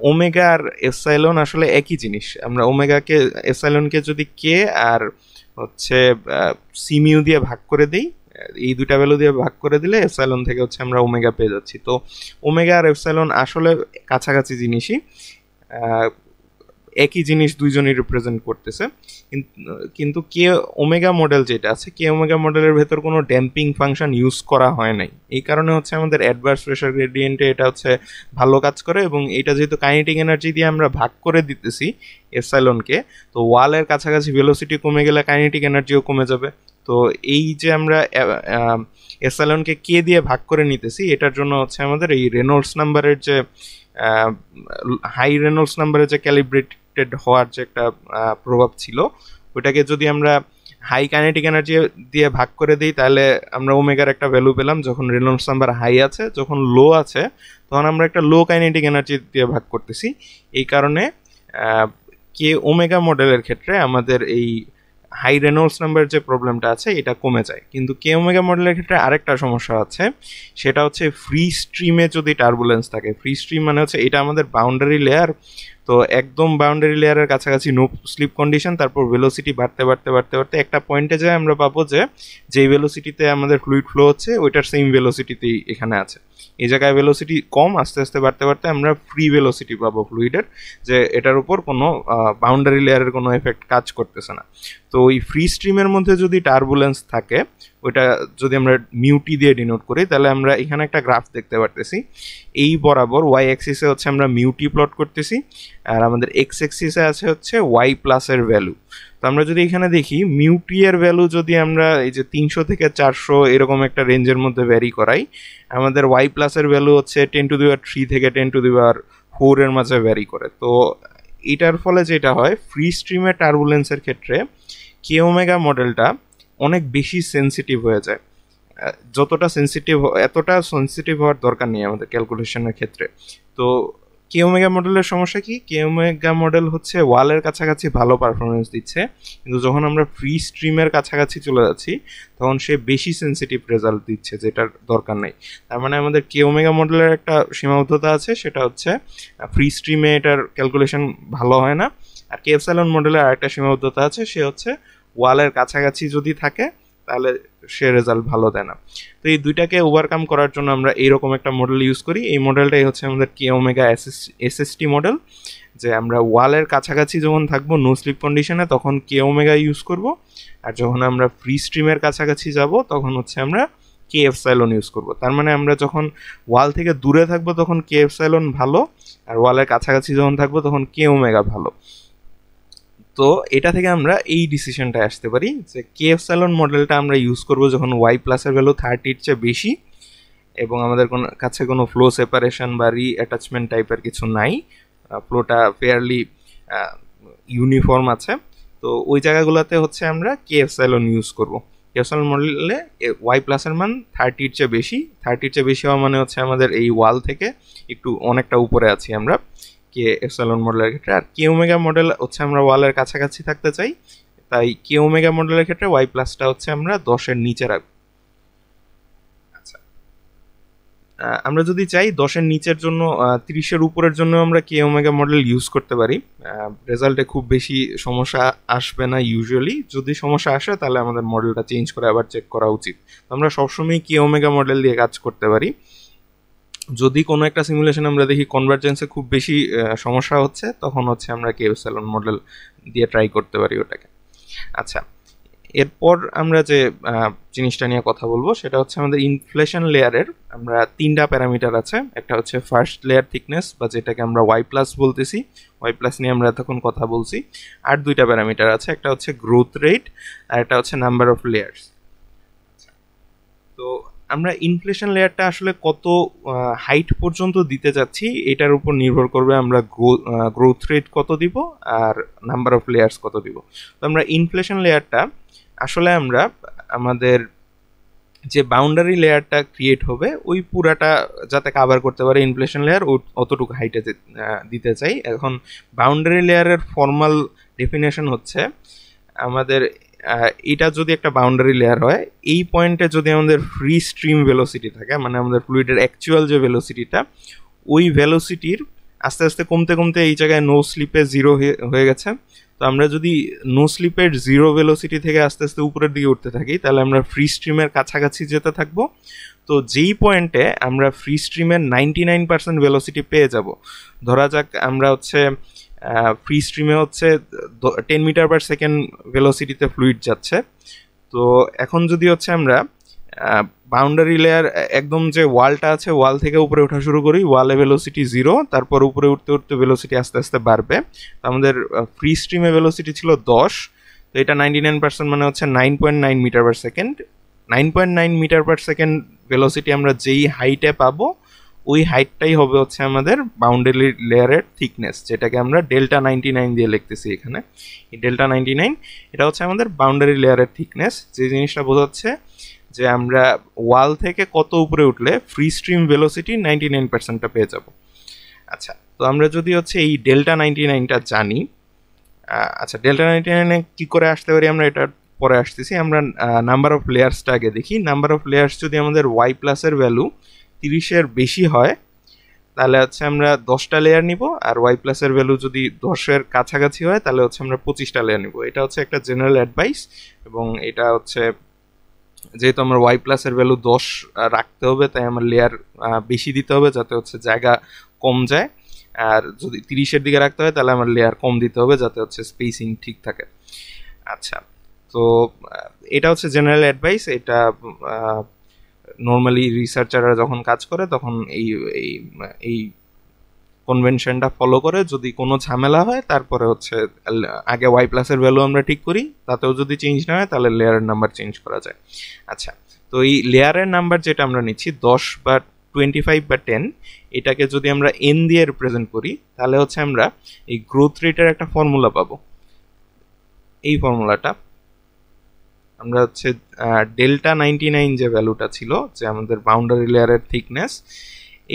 S1: ওমেগা আর এপসাইলন আসলে একই জিনিস। আমরা এপসাইলনকে যদি কে আর হচ্ছে সিমিউ দিয়ে ভাগ করে দিই, এই 2টা ভ্যালু দিয়ে ভাগ করে দিলে এপসাইলন থেকে হচ্ছে আমরা ওমেগা পেয়ে যাচ্ছি। তো ওমেগা আর এপসাইলন আসলে কাছাকাছি জিনিসই, একই জিনিস দুইজনই রিপ্রেজেন্ট করতেছে। কিন্তু কে ওমেগা মডেল যেটা আছে, কে ওমেগা মডেলের ভেতর কোনো ড্যাম্পিং ফাংশন ইউজ করা হয় নাই। এই কারণে হচ্ছে আমাদের অ্যাডভার্স প্রেশার গ্রেডিয়েন্টে এটা হচ্ছে ভালো কাজ করে, এবং এটা যেহেতু কাইনেটিক এনার্জি দিয়ে আমরা ভাগ করে দিতেছি এপসাইলনকে, তো ওয়ালের কাছাকাছি ভেলোসিটি কমে গেলে কাইনেটিক এনার্জিও কমে যাবে। তো এই যে আমরা এপসাইলনকে কে দিয়ে ভাগ করে নিতেছি, এটার জন্য হচ্ছে আমাদের এই রেনল্ডস নাম্বারের যে হাই রেনল্ডস নাম্বারের যে অবস্ট্রাক্টেড হওয়ার যে একটা প্রভাব ছিল, ওইটাকে যদি আমরা হাই কাইনেটিক এনার্জি দিয়ে ভাগ করে দিই তাহলে আমরা ওমেগার একটা ভ্যালু পেলাম যখন রেনল্ডস নাম্বার হাই আছে। যখন লো আছে তখন আমরা একটা লো কাইনেটিক এনার্জি দিয়ে ভাগ করতেছি। এই কারণে কে ওমেগা মডেলের ক্ষেত্রে আমাদের এই হাই রেনল্ডস নাম্বার যে প্রবলেমটা আছে এটা কমে যায়। কিন্তু কে ওমেগা মডেলের ক্ষেত্রে আরেকটা সমস্যা আছে, সেটা হচ্ছে ফ্রি স্ট্রিমে যদি টার্বুলেন্স থাকে। ফ্রি স্ট্রিম মানে হচ্ছে এটা আমাদের বাউন্ডারি লেয়ার, তো একদম বাউন্ডারি লেয়ারের কাছাকাছি নো স্লিপ কন্ডিশন, তারপর ভেলোসিটি বাড়তে বাড়তে বাড়তে বাড়তে একটা পয়েন্টে যায় আমরা পাবো যে যেই ভেলোসিটিতে আমাদের ফ্লুইড ফ্লো হচ্ছে ওইটার সেম ভেলোসিটিতেই এখানে আছে। এই জায়গায় ভেলোসিটি কম, আস্তে আস্তে বাড়তে বাড়তে আমরা ফ্রি ভেলোসিটি পাবো ফ্লুইডের, যে এটার উপর কোনো বাউন্ডারি লেয়ারের কোনো এফেক্ট কাজ করতেছে না। তো ওই ফ্রি স্ট্রিমের মধ্যে যদি টার্বুলেন্স থাকে, ওইটা যদি আমরা মিউটি দিয়ে ডিনোট করি, তাহলে আমরা এখানে একটা গ্রাফ দেখতে পারতেছি। এই বরাবর ওয়াই অ্যাক্সিসে হচ্ছে আমরা মিউটি প্লট করতেছি, আর আমাদের এক্স অ্যাক্সিসে আছে হচ্ছে ওয়াই প্লাসের ভ্যালু। তো আমরা যদি এখানে দেখি মিউটি এর ভ্যালু যদি আমরা এই যে 300 থেকে 400 এরকম একটা রেঞ্জের মধ্যে ভ্যারি করাই, আমাদের ওয়াই প্লাসের ভ্যালু হচ্ছে 10⁻³ থেকে 10⁻4 এর মাঝে ভ্যারি করে। তো এটার ফলে যেটা হয়, ফ্রি স্ট্রিমে টার্বুলেন্সের ক্ষেত্রে কে ওমেগা মডেলটা অনেক বেশি সেন্সিটিভ হয়ে যায়। যতটা সেন্সিটিভ, এতটা সেন্সিটিভ হওয়ার দরকার নেই আমাদের ক্যালকুলেশনের ক্ষেত্রে। তো কে ওমেগা মডেলের সমস্যা কি? কে ওমেগা মডেল হচ্ছে ওয়ালের কাছাকাছি ভালো পারফরমেন্স দিচ্ছে, কিন্তু যখন আমরা ফ্রি স্ট্রিমের কাছাকাছি চলে যাচ্ছি তখন সে বেশি সেন্সিটিভ রেজাল্ট দিচ্ছে, যেটার দরকার নেই। তার মানে আমাদের কে ওমেগা মডেলের একটা সীমাবদ্ধতা আছে, সেটা হচ্ছে ফ্রি স্ট্রিমে এটার ক্যালকুলেশন ভালো হয় না। আর কে এপসাইলন মডেলের আরেকটা সীমাবদ্ধতা আছে, সে হচ্ছে ওয়ালের কাছাকাছি যদি থাকে তাহলে সে রেজাল্ট ভালো দেয় না। তো এই দুইটাকে ওভারকাম করার জন্য আমরা এইরকম একটা মডেল ইউজ করি। এই মডেলটাই হচ্ছে আমাদের কে ওমেগা এসএসটি মডেল, যে আমরা ওয়ালের কাছাকাছি যখন থাকবো নো স্লিপ কন্ডিশনে তখন কে ওমেগা ইউজ করব, আর যখন আমরা ফ্রি স্ট্রিমের কাছাকাছি যাব তখন হচ্ছে আমরা কে এপসাইলন ইউজ করব। তার মানে আমরা যখন ওয়াল থেকে দূরে থাকবো তখন কে এপসাইলন ভালো, আর ওয়ালের কাছাকাছি যখন থাকবো তখন কে ওমেগা ভালো। তো এটা থেকে আমরা এই ডিসিশনটা আসতে পারি যে কে এপসাইলন মডেলটা আমরা ইউজ করব যখন ওয়াই প্লাসের ভ্যালু 30-র চেয়ে বেশি এবং আমাদের কোনো কাছে কোনো ফ্লো সেপারেশন বা রিঅ্যাটাচমেন্ট টাইপের কিছু নাই, ফ্লোটা ফেয়ারলি ইউনিফর্ম আছে। তো ওই জায়গাগুলোতে হচ্ছে আমরা কে এপসাইলন ইউজ করব। কে এপসাইলন মডেলে ওয়াই প্লাসের মান 30-র চেয়ে বেশি, 30-র চেয়ে বেশি হওয়া মানে হচ্ছে আমাদের এই ওয়াল থেকে একটু অনেকটা উপরে আছি আমরা কে এপসাইলন মডেলের ক্ষেত্রে। আর কে ওমেগা মডেল হচ্ছে আমরা ওয়ালের কাছাকাছি থাকতে চাই, তাই কে ওমেগা মডেলের ক্ষেত্রে ওয়াই প্লাসটা হচ্ছে আমরা 10-এর নিচে রাখবো। আচ্ছা, আমরা যদি চাই 10-এর নিচের জন্য 30-এর উপরের জন্য আমরা কে ওমেগা মডেল ইউজ করতে পারি। রেজাল্টে খুব বেশি সমস্যা আসবে না ইউজুয়ালি। যদি সমস্যা আসে তাহলে আমাদের মডেলটা চেঞ্জ করে আবার চেক করা উচিত। তো আমরা সবসময় কে ওমেগা মডেল দিয়ে কাজ করতে পারি। যদি কোনো একটা সিমুলেশন আমরা দেখি কনভার্জেন্সে খুব বেশি সমস্যা হচ্ছে, তখন হচ্ছে আমরা কে এপসাইলন মডেল দিয়ে ট্রাই করতে পারি ওটাকে। আচ্ছা, এরপর আমরা যে জিনিসটা নিয়ে কথা বলবো সেটা হচ্ছে আমাদের ইনফ্লেশন লেয়ারের আমরা 3টা প্যারামিটার আছে। একটা হচ্ছে ফার্স্ট লেয়ার থিকনেস, বা যেটাকে আমরা ওয়াই প্লাস বলতেছি, ওয়াই প্লাস নিয়ে আমরা এতক্ষণ কথা বলছি। আর 2টা প্যারামিটার আছে, একটা হচ্ছে গ্রোথ রেট আর একটা হচ্ছে নাম্বার অফ লেয়ার্স। তো আমরা ইনফ্লেশন লেয়ারটা আসলে কত হাইট পর্যন্ত দিতে যাচ্ছি এটার উপর নির্ভর করবে আমরা গ্রোথ রেট কত দিব আর নাম্বার অফ লেয়ার্স কত দিব। তো আমরা ইনফ্লেশন লেয়ারটা আসলে আমরা আমাদের যে বাউন্ডারি লেয়ারটা ক্রিয়েট হবে ওই পুরাটা যাতে কাভার করতে পারে ইনফ্লেশন লেয়ার, অতটুকু হাইটে দিতে চাই। এখন বাউন্ডারি লেয়ারের ফর্মাল ডেফিনেশন হচ্ছে আমাদের এটা যদি একটা বাউন্ডারি লেয়ার হয়, এই পয়েন্টে যদি আমাদের ফ্রি স্ট্রিম ভেলোসিটি থাকে, মানে আমাদের ফ্লুইডের অ্যাকচুয়াল যে ভেলোসিটিটা, ওই ভেলোসিটির আস্তে আস্তে কমতে কমতে এই জায়গায় নো স্লিপে 0 হয়ে গেছে। তো আমরা যদি নো স্লিপের 0 ভেলোসিটি থেকে আস্তে আস্তে উপরের দিকে উঠতে থাকি তাহলে আমরা ফ্রি স্ট্রিমের কাছাকাছি যেতে থাকবো। তো যেই পয়েন্টে আমরা ফ্রি স্ট্রিমের 99% ভেলোসিটি পেয়ে যাব, ধরা যাক আমরা হচ্ছে ফ্রি স্ট্রিমে হচ্ছে 10 মিটার পার সেকেন্ড ভেলোসিটিতে ফ্লুইড যাচ্ছে। তো এখন যদি হচ্ছে আমরা বাউন্ডারি লেয়ার একদম যে ওয়ালটা আছে ওয়াল থেকে উপরে ওঠা শুরু করি, ওয়ালে ভেলোসিটি 0, তারপর উপরে উঠতে উঠতে ভেলোসিটি আস্তে আস্তে বাড়বে। তো আমাদের ফ্রি স্ট্রিমে ভেলোসিটি ছিল 10, তো এটা 99% মানে হচ্ছে 9.9 metre per second. 9.9 metre per second velocity আমরা যেই হাইটে পাবো ওই হাইটটাই হবে হচ্ছে আমাদের বাউন্ডারি লেয়ারের থিকনেস, যেটাকে আমরা ডেল্টা 99 দিয়ে লিখতেছি এখানে। এই ডেল্টা 99 এটা হচ্ছে আমাদের বাউন্ডারি লেয়ারের থিকনেস, যে জিনিসটা বোঝাচ্ছে যে আমরা ওয়াল থেকে কত উপরে উঠলে ফ্রি স্ট্রিম ভেলোসিটি 99%টা পেয়ে যাব। আচ্ছা, তো আমরা যদি হচ্ছে এই ডেল্টা 99টা জানি, আচ্ছা ডেল্টা 99 কি করে আসতে পারি আমরা এটা পরে আসতেছি। আমরা নাম্বার অফ লেয়ার্সটা আগে দেখি। নাম্বার অফ লেয়ার্স যদি আমাদের ওয়াই প্লাসের ভ্যালু 30-এর বেশি হয় তাহলে হচ্ছে আমরা 10টা লেয়ার নিব, আর ওয়াই প্লাসের ভ্যালু যদি 10-এর কাছাকাছি হয় তাহলে হচ্ছে আমরা 25টা লেয়ার নিব। এটা হচ্ছে একটা জেনারেল অ্যাডভাইস, এবং এটা হচ্ছে যেহেতু আমার ওয়াই প্লাসের ভ্যালু 10 রাখতে হবে, তাই আমার লেয়ার বেশি দিতে হবে যাতে হচ্ছে জায়গা কম যায়, আর যদি 30-এর দিকে রাখতে হয় তাহলে আমার লেয়ার কম দিতে হবে যাতে হচ্ছে স্পেসিং ঠিক থাকে। আচ্ছা, তো এটা হচ্ছে জেনারেল অ্যাডভাইস। এটা নর্মালি রিসার্চাররা যখন কাজ করে তখন এই এই এই কনভেনশনটা ফলো করে। যদি কোনো ঝামেলা হয় তারপরে হচ্ছে আগে ওয়াই প্লাসের ভ্যালু আমরা ঠিক করি, তাতেও যদি চেঞ্জ না হয় তাহলে লেয়ারের নাম্বার চেঞ্জ করা যায়। আচ্ছা, তো এই লেয়ারের নাম্বার যেটা আমরা নিচ্ছি 10 বা 25 বা 10, এটাকে যদি আমরা এন দিয়ে রিপ্রেজেন্ট করি তাহলে হচ্ছে আমরা এই গ্রোথ রেটের একটা ফর্মুলা পাবো। এই ফর্মুলাটা আমরা হচ্ছে ডেল্টা 99 যে ভ্যালুটা ছিল, যে আমাদের বাউন্ডারি লেয়ারের থিকনেস,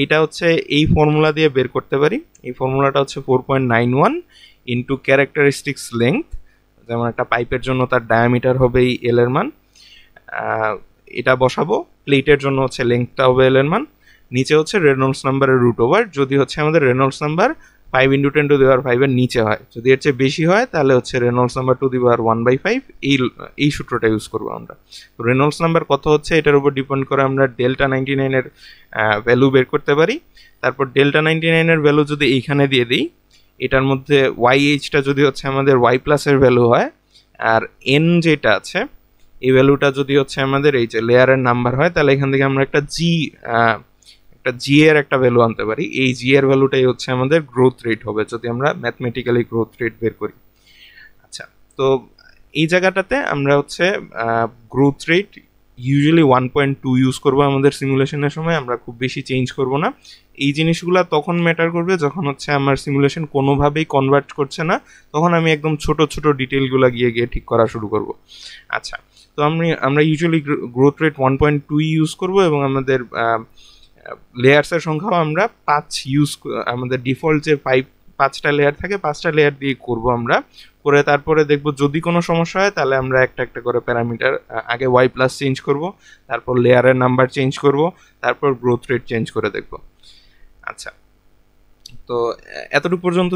S1: এটা হচ্ছে এই ফর্মুলা দিয়ে বের করতে পারি। এই ফর্মুলাটা হচ্ছে 4.91 ইন্টু ক্যারেক্টারিস্টিক্স লেংথ, যেমন একটা পাইপের জন্য তার ডায়ামিটার হবে এই এল এর মান, এটা বসাবো। প্লেটের জন্য হচ্ছে লেংথটা হবে এল এর মান, নিচে হচ্ছে রেনল্ডস নাম্বারের রুট ওভার। যদি হচ্ছে আমাদের রেনল্ডস নাম্বার 5 × 10⁵ এর নিচে হয়, যদি এর চেয়ে বেশি হয় তাহলে হচ্ছে রেনল্ডস নাম্বার 1/5। এই সূত্রটা ইউজ করবো আমরা। তো রেনল্ডস নাম্বার কত হচ্ছে এটার উপর ডিপেন্ড করে আমরা ডেল্টা 99 এর ভ্যালু বের করতে পারি। তারপর ডেল্টা 99 এর ভ্যালু যদি এইখানে দিয়ে দিই, এটার মধ্যে ওয়াইএইচটা যদি হচ্ছে আমাদের ওয়াই প্লাসের ভ্যালু হয়, আর এন যেটা আছে এই ভ্যালুটা যদি হচ্ছে আমাদের এই যে লেয়ারের নাম্বার হয়, তাহলে এখান থেকে আমরা একটা জি এর একটা ভ্যালু আনতে পারি। এই জি এর ভ্যালুটাই হচ্ছে আমাদের গ্রোথ রেট হবে যদি আমরা ম্যাথমেটিক্যালি গ্রোথ রেট বের করি। আচ্ছা, তো এই জায়গাটাতে আমরা হচ্ছে গ্রোথ রেট ইউজুয়ালি 1.2 ইউজ করবো আমাদের সিমুলেশনের সময়। আমরা খুব বেশি চেঞ্জ করব না। এই জিনিসগুলো তখন ম্যাটার করবে যখন হচ্ছে আমার সিমুলেশন কোনোভাবেই কনভার্ট করছে না, তখন আমি একদম ছোট ছোট ডিটেলগুলো গিয়ে ঠিক করা শুরু করব। আচ্ছা, তো আমরা ইউজুয়ালি গ্রোথ রেট 1.2 ইউজ করব, এবং আমাদের লেয়ার্সের সংখ্যাও আমরা 5 ইউজ, আমাদের ডিফল্ট যে 5টা লেয়ার থাকে 5টা লেয়ার দিয়ে করব আমরা। করে তারপরে দেখব যদি কোনো সমস্যা হয় তাহলে আমরা একটা একটা করে প্যারামিটার, আগে ওয়াই প্লাস চেঞ্জ করব, তারপর লেয়ারের নাম্বার চেঞ্জ করব, তারপর গ্রোথ রেট চেঞ্জ করে দেখব। আচ্ছা, তো এতটুকু পর্যন্ত